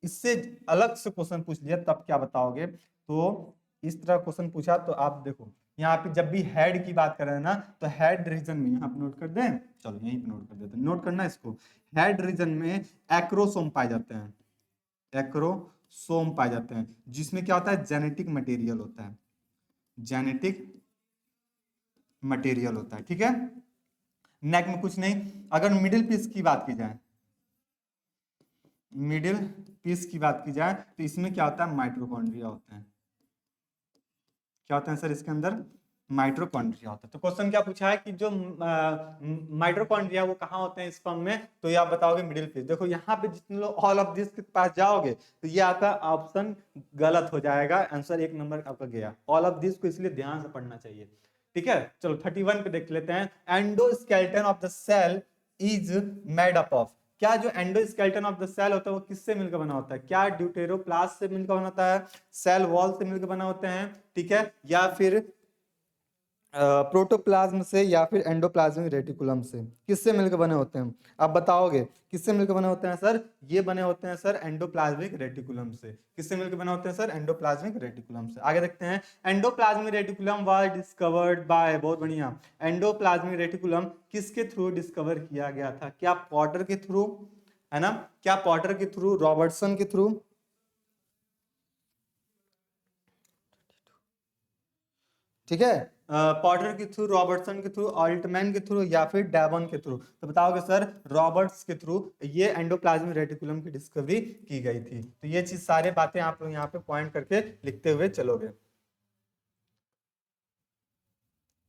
इससे अलग से क्वेश्चन पूछ लिया तब क्या बताओगे। तो इस तरह क्वेश्चन पूछा तो आप देखो यहाँ पे जब भी हेड की बात कर रहे हैं ना, तो हेड रीजन में यहाँ पे नोट कर दें, चलो यहीं पे नोट कर देते हैं, नोट करना इसको। हेड रीजन में एक्रोसोम पाए जाते हैं, एक्रोसोम सोम पाए जाते हैं, जिसमें क्या होता है, जेनेटिक मटेरियल होता है, जेनेटिक मटेरियल होता है। ठीक है, नेक में कुछ नहीं। अगर मिडिल पीस की बात की जाए, मिडिल पीस की बात की जाए तो इसमें क्या होता है, माइटोकॉन्ड्रिया होता है। क्या होता है सर इसके अंदर, माइटोकॉन्ड्रिया होता है। तो क्वेश्चन क्या पूछा है कि जो माइटोकॉन्ड्रिया वो कहाँ होते हैं स्पर्म में, तो ये आप बताओगे मिडिल पीस। देखो यहाँ पे जितने लोग ऑल ऑफ दिस के पास जाओगे तो ये आपका ऑप्शन गलत हो जाएगा, आंसर 1 नंबर आपका गया। ऑल ऑफ दिस को इसलिए ध्यान से पढ़ना चाहिए। ठीक है, चलो 31 पे देख लेते हैं। Endoskeleton of the cell is made up of. क्या जो एंडोस्केलेटन ऑफ द सेल होता है वो किससे मिलकर बना होता है, क्या ड्यूटेरोप्लास्ट से मिलकर बना होता है, सेल वॉल से मिलकर बना होते हैं, ठीक है, या फिर प्रोटोप्लाज्म से, या फिर एंडोप्लाज्मिक रेटिकुलम से, किससे मिलकर बने होते हैं, आप बताओगे किससे मिलकर बने होते हैं सर, ये बने होते हैं सर एंडोप्लाज्मिक रेटिकुलम से। किससे मिलकर बने होते हैं सर, एंडोप्लाज्मिक रेटिकुलम से। आगे देखते हैं, endoplasmic reticulum was discovered by, बहुत बढ़िया, एंडोप्लाज्मिक रेटिकुलम किसके थ्रू डिस्कवर किया गया था, क्या पॉटर के थ्रू, है ना, क्या पॉटर के थ्रू, रॉबर्टसन के थ्रू, ठीक है, पॉटर के थ्रू, रॉबर्टसन के थ्रू, ऑल्टमैन के थ्रू, या फिर डेवन के थ्रू। तो बताओगे सर रॉबर्ट्स के थ्रू ये एंडोप्लाज्मिक रेटिकुलम की डिस्कवरी की गई थी। तो ये चीज सारे बातें आप लोग यहाँ पे पॉइंट करके लिखते हुए चलोगे।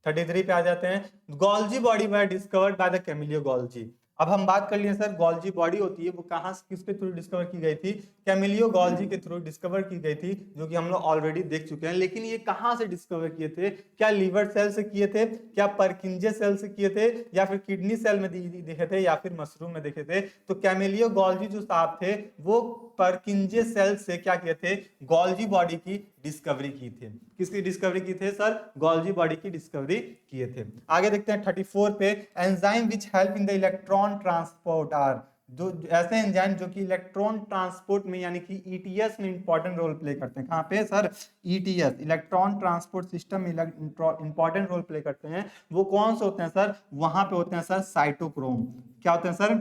33 पे आ जाते हैं, Golgi body were discovered by the Camillo Golgi. अब हम बात कर लिए सर, गोल्जी बॉडी होती है वो कहाँ किसके थ्रू डिस्कवर की गई थी, कैमिलियो गोल्जी के थ्रू डिस्कवर की गई थी, जो कि हम लोग ऑलरेडी देख चुके हैं। लेकिन ये कहाँ से डिस्कवर किए थे, क्या लीवर सेल से किए थे, क्या परकिंजे सेल से किए थे, या फिर किडनी सेल में देखे थे, या फिर मशरूम में देखे थे। तो कैमिलियो गोल्जी जो साहब थे वो परकिंजे सेल से क्या किए थे, गोल्जी बॉडी की डिस्कवरी की थी। किसकी डिस्कवरी की थे सर, गोल्जी बॉडी की डिस्कवरी किए थे। आगे देखते हैं 34 पे, enzyme which help in the electron transport are, जो ऐसे एंजाइम जो कि इलेक्ट्रॉन ट्रांसपोर्ट में यानी कि ईटीएस में इंपॉर्टेंट रोल प्ले करते हैं। कहां पे sir, ETS, electron transport system में इंपॉर्टेंट रोल प्ले करते हैं। वो कौन से होते हैं सर, वहां पे होते हैं सर साइटोक्रोम। क्या होते हैं सर,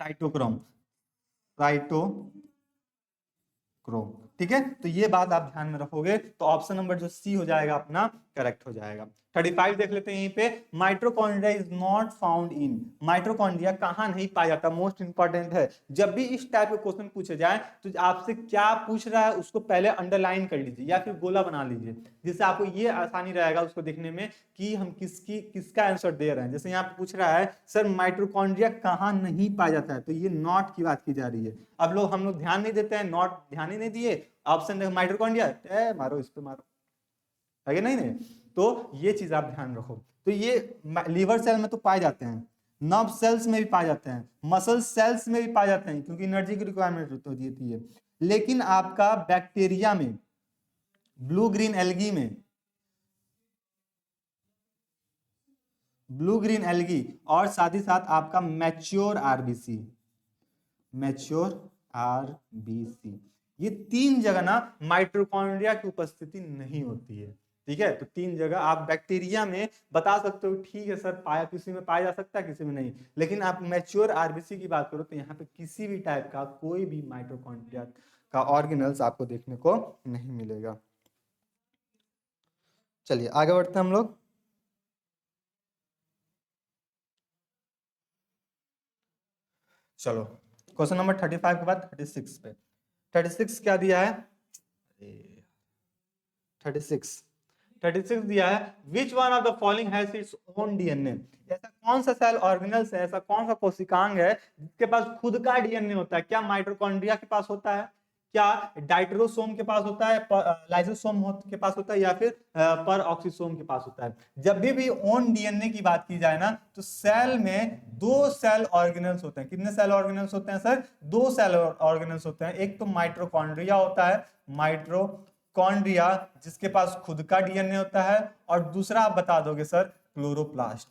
साइटोक्रोम, साइटोक्रोम। ठीक है, तो ये बात आप ध्यान में रखोगे तो ऑप्शन नंबर जो सी हो जाएगा अपना करेक्ट हो जाएगा। 35 देख लेते हैं यहीं पे, mitochondria is not found in, mitochondria कहां नहीं पाया जाता, मोस्ट इंपॉर्टेंट है। जब भी इस टाइप के क्वेश्चन पूछे जाए तो आपसे क्या पूछ रहा है उसको पहले अंडरलाइन कर लीजिए या फिर गोला बना लीजिए, जिससे आपको ये आसानी रहेगा उसको देखने में कि हम किसका आंसर दे रहे हैं। जैसे यहाँ पे पूछ रहा है सर माइटोकॉन्ड्रिया कहां नहीं पाया जाता है, तो ये नॉट की बात की जा रही है। अब हम लोग ध्यान नहीं देते हैं, नॉट ध्यान ही नहीं दिए, ऑप्शन माइटोकॉन्ड्रिया मारो, इस पे मारो, है नहीं नहीं। तो ये चीज आप ध्यान रखो। तो ये लीवर सेल में तो पाए जाते हैं, नर्व सेल्स में भी पाए जाते हैं, मसल सेल्स में भी पाए जाते हैं क्योंकि एनर्जी की रिक्वायरमेंट होती है। लेकिन आपका बैक्टीरिया में, ब्लू ग्रीन एल्गी में, ब्लू ग्रीन एल्गी, और साथ ही साथ आपका मैच्योर आरबीसी, मैच्योर आरबीसी, ये 3 जगह ना माइटोकॉन्ड्रिया की उपस्थिति नहीं होती है। ठीक है, तो 3 जगह आप बैक्टीरिया में बता सकते हो, ठीक है सर पाया, किसी में पाया जा सकता है किसी में नहीं। लेकिन आप मैच्योर आरबीसी की बात करो तो यहाँ पे किसी भी टाइप का कोई भी माइटोकॉन्ड्रिया का ऑर्गेनल्स आपको देखने को नहीं मिलेगा। चलिए आगे बढ़ते हैं हम लोग। चलो क्वेश्चन नंबर 35 के बाद 36 पे, 36 क्या दिया है, 36 दिया है, विच one of the following has its own DNA, ऐसा कौन सा सेल ऑर्गेनल्स है, ऐसा कौन सा कोशिकांग है जिसके पास खुद का डीएनए होता है। क्या माइटोकॉन्ड्रिया के पास होता है, क्या डाइट्रोसोम के पास होता है, लाइसोसोम के पास होता है, या फिर पर ऑक्सीसोम के पास होता है। जब भी ओन डीएनए की बात की जाए ना तो सेल में 2 सेल ऑर्गेनल्स होते हैं। कितने सेल ऑर्गेनल्स होते हैं सर, 2 सेल ऑर्गेनल्स होते हैं। एक तो माइटोकॉन्ड्रिया होता है, माइटोकॉन्ड्रिया जिसके पास खुद का डीएनए होता है, और दूसरा आप बता दोगे सर क्लोरोप्लास्ट,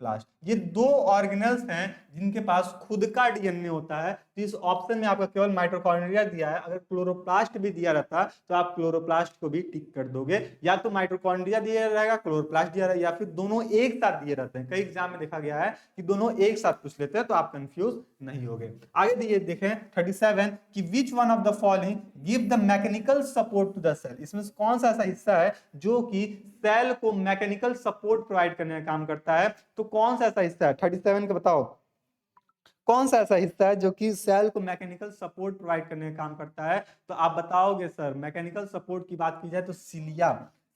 क्लोरोप्लास्ट। ये दो ऑर्गेनेल्स हैं जिनके पास खुद का डीएनए होता है। तो इस ऑप्शन में आपका केवल माइटोकॉन्ड्रिया दिया है, अगर क्लोरोप्लास्ट भी दिया रहता तो आप क्लोरोप्लास्ट को भी टिक कर दोगे। या तो माइटोकॉन्ड्रिया दिया रहेगा, क्लोरोप्लास्ट दिया रहेगा, या फिर दोनों एक साथ दिए रहते हैं। कई एग्जाम में देखा गया है कि दोनों एक साथ पूछ लेते हैं, तो आप कंफ्यूज नहीं होगे। आगे दिए देखें 37 कि which one of the following give the mechanical support to the cell. इसमें कौन सा ऐसा हिस्सा है जो कि सेल को मैकेनिकल सपोर्ट प्रोवाइड करने का काम करता है? तो कौन सा ऐसा हिस्सा है 37 का बताओ, कौन सा ऐसा हिस्सा है जो कि सेल को मैकेनिकल सपोर्ट प्रोवाइड करने का काम करता है? तो आप बताओगे सर, मैकेनिकल सपोर्ट की बात की जाए तो cilia,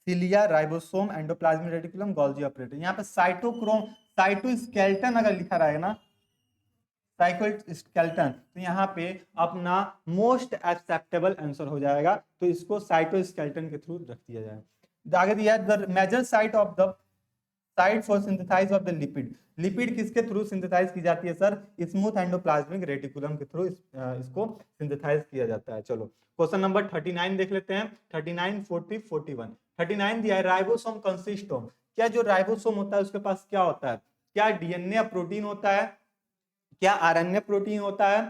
cilia, ribosome, endoplasmic reticulum, Golgi operator. यहाँ पे साइटोक्रोम, साइटोस्केलेटन अगर लिखा रहेगा ना, साइटोस्केलेटन, तो यहाँ पे अपना मोस्ट एक्सेप्टेबल आंसर हो जाएगा। तो इसको साइटोस्केलेटन के थ्रू रख दिया जाए। आगे दिया है the major site of the site for synthesize of the lipid. Lipid किसके थ्रू सिंथेसाइज की जाती है सर? स्मूथ एंडोप्लाज्मिक रेटिकुलम के थ्रू इसको सिंथेसाइज किया जाता है। चलो क्वेश्चन नंबर 39 देख लेते हैं। 39, 40, 41। 39 दिया है राइबोसोम कंसिस्ट ऑफ। क्या जो राइबोसोम होता है उसके पास क्या होता है? क्या डीएनए या प्रोटीन होता है? क्या आरएनए प्रोटीन होता है?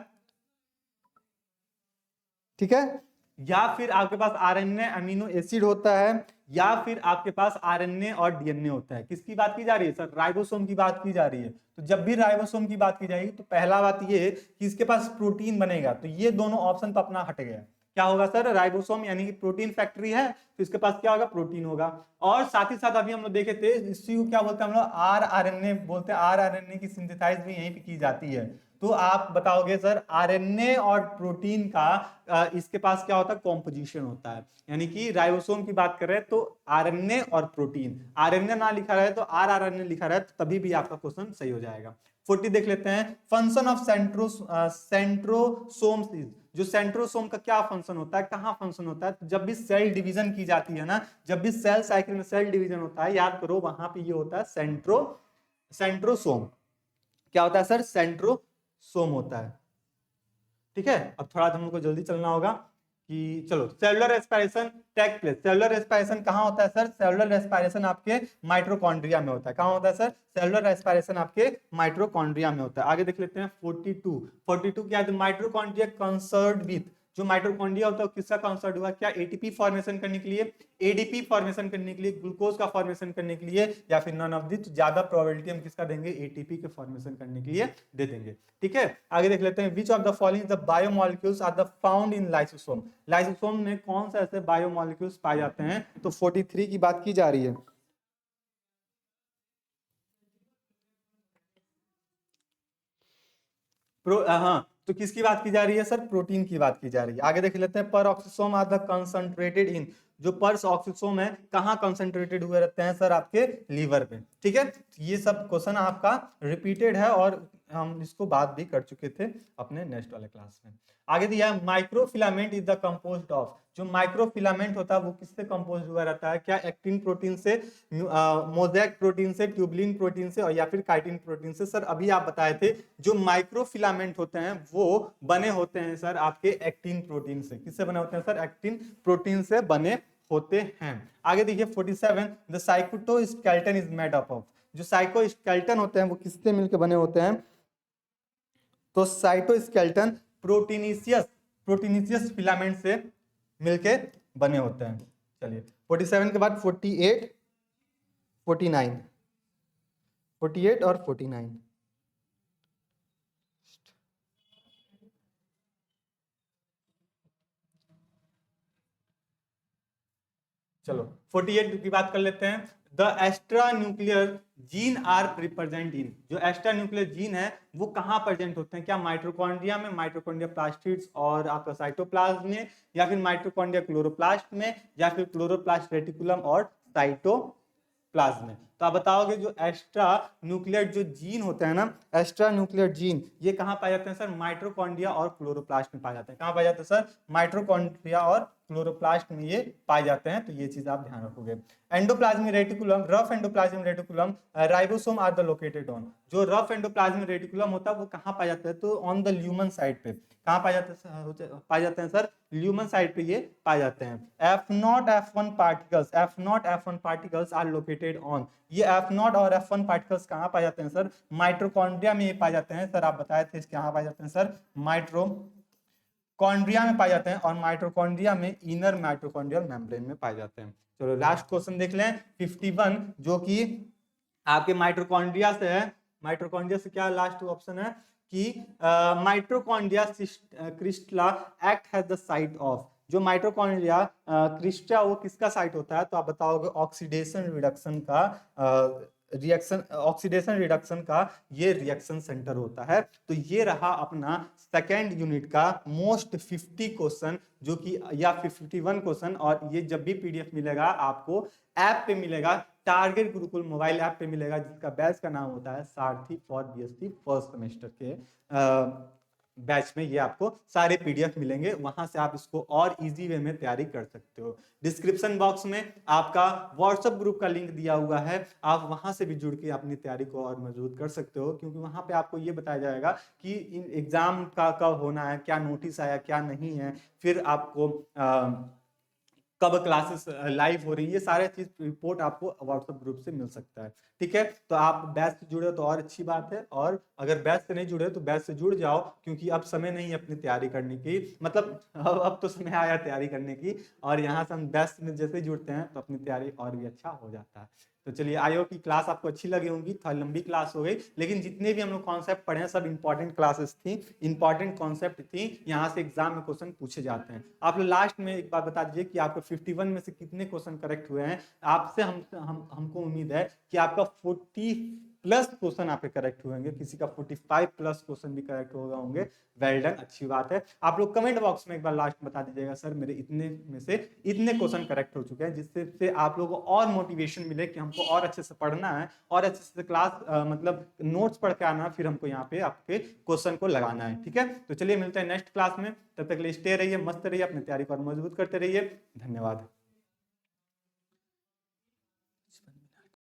ठीक है, या फिर आपके पास आरएनए अमीनो एसिड होता है, या फिर आपके पास आरएनए और डीएनए होता है। किसकी बात की जा रही है सर? राइबोसोम की बात की जा रही है। तो जब भी राइबोसोम की बात की जाएगी तो पहला बात ये कि इसके पास प्रोटीन बनेगा। तो ये दोनों ऑप्शन तो अपना हट गया। क्या होगा सर? राइबोसोम यानी कि प्रोटीन फैक्ट्री है, तो इसके पास क्या होगा? प्रोटीन होगा। और साथ ही साथ अभी हम लोग देखे थे इसी को क्या बोलते हैं हम लोग? आर आरएनए बोलते हैं। आर आरएनए की सिंथेसाइज भी यहीं पे की जाती है। तो आप बताओगे सर आरएनए और प्रोटीन का इसके पास क्या होता है? कॉम्पोजिशन होता है। यानी कि राइबोसोम की बात करें तो आरएनए और प्रोटीन, आरएनए ना लिखा रहे तो आर आरएनए लिखा रहे तो तभी भी आपका क्वेश्चन सही हो जाएगा। 40 देख लेते हैं। Function of centrosomes is. जो सेंट्रोसोम का क्या फंक्शन होता है, कहां फंक्शन होता है? तो जब भी सेल डिवीजन की जाती है ना, जब भी सेल साइकिल में सेल डिवीजन होता है, याद करो वहां पे ये होता है सेंट्रोसोम। क्या होता है सर? सेंट्रोसोम होता है। ठीक है, अब थोड़ा हम लोग को जल्दी चलना होगा कि चलो cellular respiration take place. Cellular respiration कहां होता है सर? सेलुलर रेस्पिरेशन आपके माइटोकॉन्ड्रिया में होता है। कहां होता है सर? सेलुलर रेस्पिरेशन आपके माइटोकॉन्ड्रिया में होता है। आगे देख लेते हैं 42। 42 क्या है? Mitochondria concerned with. जो माइटोकॉन्ड्रिया होता है किसका कंसर्ट हुआ? क्या एटीपी फॉर्मेशन करने के लिए, एडीपी फॉर्मेशन करने के लिए, ग्लूकोज का फॉर्मेशन करने के लिए, या फिर नन ऑफ दिस? ज्यादा प्रोबेबिलिटी हम किसका देंगे? एटीपी के फॉर्मेशन करने के लिए दे देंगे। ठीक है, आगे देख लेते हैं। Which of the following the biomolecules are the found in lysosome. Lysosome में कौन सा ऐसे बायोमोलिक्यूल्स पाए जाते हैं? तो 43 की बात की जा रही है। हाँ, तो किसकी बात की जा रही है सर? प्रोटीन की बात की जा रही है। आगे देख लेते हैं। Peroxisome are the concentrated in. जो पर्स ऑक्सीसोम है कहां कंसंट्रेटेड हुए रहते हैं सर? आपके लीवर पे। ठीक है, ये सब क्वेश्चन आपका रिपीटेड है और हम इसको बात भी कर चुके थे अपने नेक्स्ट वाले क्लास में। आगे दिया है microfilament is the composed of. जो माइक्रोफिलामेंट होता है वो किससे कंपोज हुआ रहता है? क्या एक्टिन प्रोटीन से, मोज़ेक प्रोटीन से, ट्यूबलिन प्रोटीन से, और या फिर काइटिन प्रोटीन से? सर अभी आप बताए थे जो माइक्रोफिलामेंट होते हैं वो बने होते हैं सर आपके एक्टिन प्रोटीन से। किससे बने होते हैं सर? एक्टिन प्रोटीन से बने होते हैं। आगे देखिए 47। The cytoskeleton is made up of. जो साइटोस्केलेटन होते हैं वो किससे मिलकर बने होते हैं? तो साइटोस्केलेटन प्रोटीनिशियस फिलामेंट से मिलके बने होते हैं। चलिए 47 के बाद 48, 49, 48 और 49। चलो 48 की बात कर लेते हैं। The extra nuclear gene are represent in. जो एक्स्ट्रा न्यूक्लियर जीन है वो कहां प्रेजेंट होते हैं? क्या माइटोकॉन्ड्रिया में, माइटोकॉन्ड्रिया प्लास्टिड्स और आपका साइटोप्लाज्म में, या फिर माइटोकॉन्ड्रिया क्लोरोप्लास्ट में, या फिर क्लोरोप्लास्ट रेटिकुलम और साइटोप्लाज्म में? तो आप बताओगे जो एक्स्ट्रा न्यूक्लियर जो जीन होते हैं ना, एक्स्ट्रा न्यूक्लियर जीन, ये कहां पाए जाते हैं सर? माइटोकॉन्ड्रिया और क्लोरोप्लास्ट में पाए जाते हैं। कहां पाए जाते हैं सर? माइटोकॉन्ड्रिया और क्लोरोप्लास्ट में ये पाए जाते हैं। तो ये चीज आप ध्यान रखोगे। Endoplasmic reticulum, rough endoplasmic reticulum, ribosome are the located on. जो रफ एंडोप्लाज्मिक रेटिकुलम होता है वो कहां पाया जाता है? तो ऑन द ल्यूमन साइड पे। कहां पाए जाते हैं सर? ल्यूमन साइड पे ये पाए जाते हैं। F0 F1 particles, F0 F1 particles are located on. ये F0 और F1 पार्टिकल्स कहाँ पाए जाते हैं सर? माइटोकॉन्ड्रिया में ये पाए जाते हैं सर। आप बताए थे कहाँ पाए जाते हैं सर? माइटोकॉन्ड्रिया में पाए जाते हैं, और माइटोकॉन्ड्रिया में इनर माइटोकॉन्ड्रियल मेम्ब्रेन में पाए जाते हैं। चलो लास्ट क्वेश्चन देख लें 51, जो कि आपके माइटोकॉन्ड्रिया से है। माइटोकॉन्ड्रिया से क्या लास्ट ऑप्शन है कि mitochondria crista act has the site of. जो माइटोकॉन्ड्रिया क्रिस्टा वो किसका साइट होता है? तो आप बताओगे ऑक्सीडेशन रिडक्शन का रिएक्शन, ऑक्सीडेशन रिडक्शन का ये रिएक्शन सेंटर होता है। तो ये रहा अपना सेकेंड यूनिट का मोस्ट 50 क्वेश्चन, जो कि या 51 क्वेश्चन। और ये जब भी पीडीएफ मिलेगा आपको ऐप पे मिलेगा, टारगेट गुरुकुल मोबाइल ऐप पे मिलेगा, जिसका बैच का नाम होता है सारथी फॉर बीएससी फर्स्ट सेमेस्टर के बैच में। ये आपको सारे पीडीएफ मिलेंगे, वहां से आप इसको और इजी वे में तैयारी कर सकते हो। डिस्क्रिप्शन बॉक्स में आपका व्हाट्सएप ग्रुप का लिंक दिया हुआ है, आप वहां से भी जुड़ के अपनी तैयारी को और मजबूत कर सकते हो, क्योंकि वहां पे आपको ये बताया जाएगा कि एग्जाम का कब होना है, क्या नोटिस आया क्या नहीं है, फिर आपको कब क्लासेस लाइव हो रही है, ये सारे चीज रिपोर्ट आपको व्हाट्सएप ग्रुप से मिल सकता है। ठीक है, तो आप बैच से जुड़े हो तो और अच्छी बात है, और अगर बैच से नहीं जुड़े तो बैच से जुड़ जाओ, क्योंकि अब समय नहीं है अपनी तैयारी करने की, मतलब अब तो समय आया तैयारी करने की, और यहाँ से हम बैच में जैसे जुड़ते हैं तो अपनी तैयारी और भी अच्छा हो जाता है। तो चलिए, आई होप की क्लास आपको अच्छी लगी होंगी। थोड़ा लंबी क्लास हो गई, लेकिन जितने भी हम लोग कॉन्सेप्ट पढ़े हैं सब इंपॉर्टेंट क्लासेस थी, इंपॉर्टेंट कॉन्सेप्ट थी, यहाँ से एग्जाम में क्वेश्चन पूछे जाते हैं। आप लोग लास्ट में एक बात बता दीजिए कि आपको 51 में से कितने क्वेश्चन करेक्ट हुए हैं। आपसे हमको उम्मीद है कि आपका 40+ क्वेश्चन आपके करेक्ट हुएंगे, किसी का 45+ क्वेश्चन भी करेक्ट हो गए होंगे। वेल डन, अच्छी बात है। आप लोग कमेंट बॉक्स में एक बार लास्ट बता दीजिएगा सर मेरे इतने में से इतने क्वेश्चन करेक्ट हो चुके हैं, जिससे आप लोगों को और मोटिवेशन मिले कि हमको और अच्छे से पढ़ना है, और अच्छे से क्लास मतलब नोट्स पढ़ के आना है, फिर हमको यहाँ पे आपके क्वेश्चन को लगाना है। ठीक है, तो चलिए मिलते हैं नेक्स्ट क्लास में, तब तक के लिए स्टे रहिए, मस्त रहिए, अपनी तैयारी को और मजबूत करते रहिए। धन्यवाद।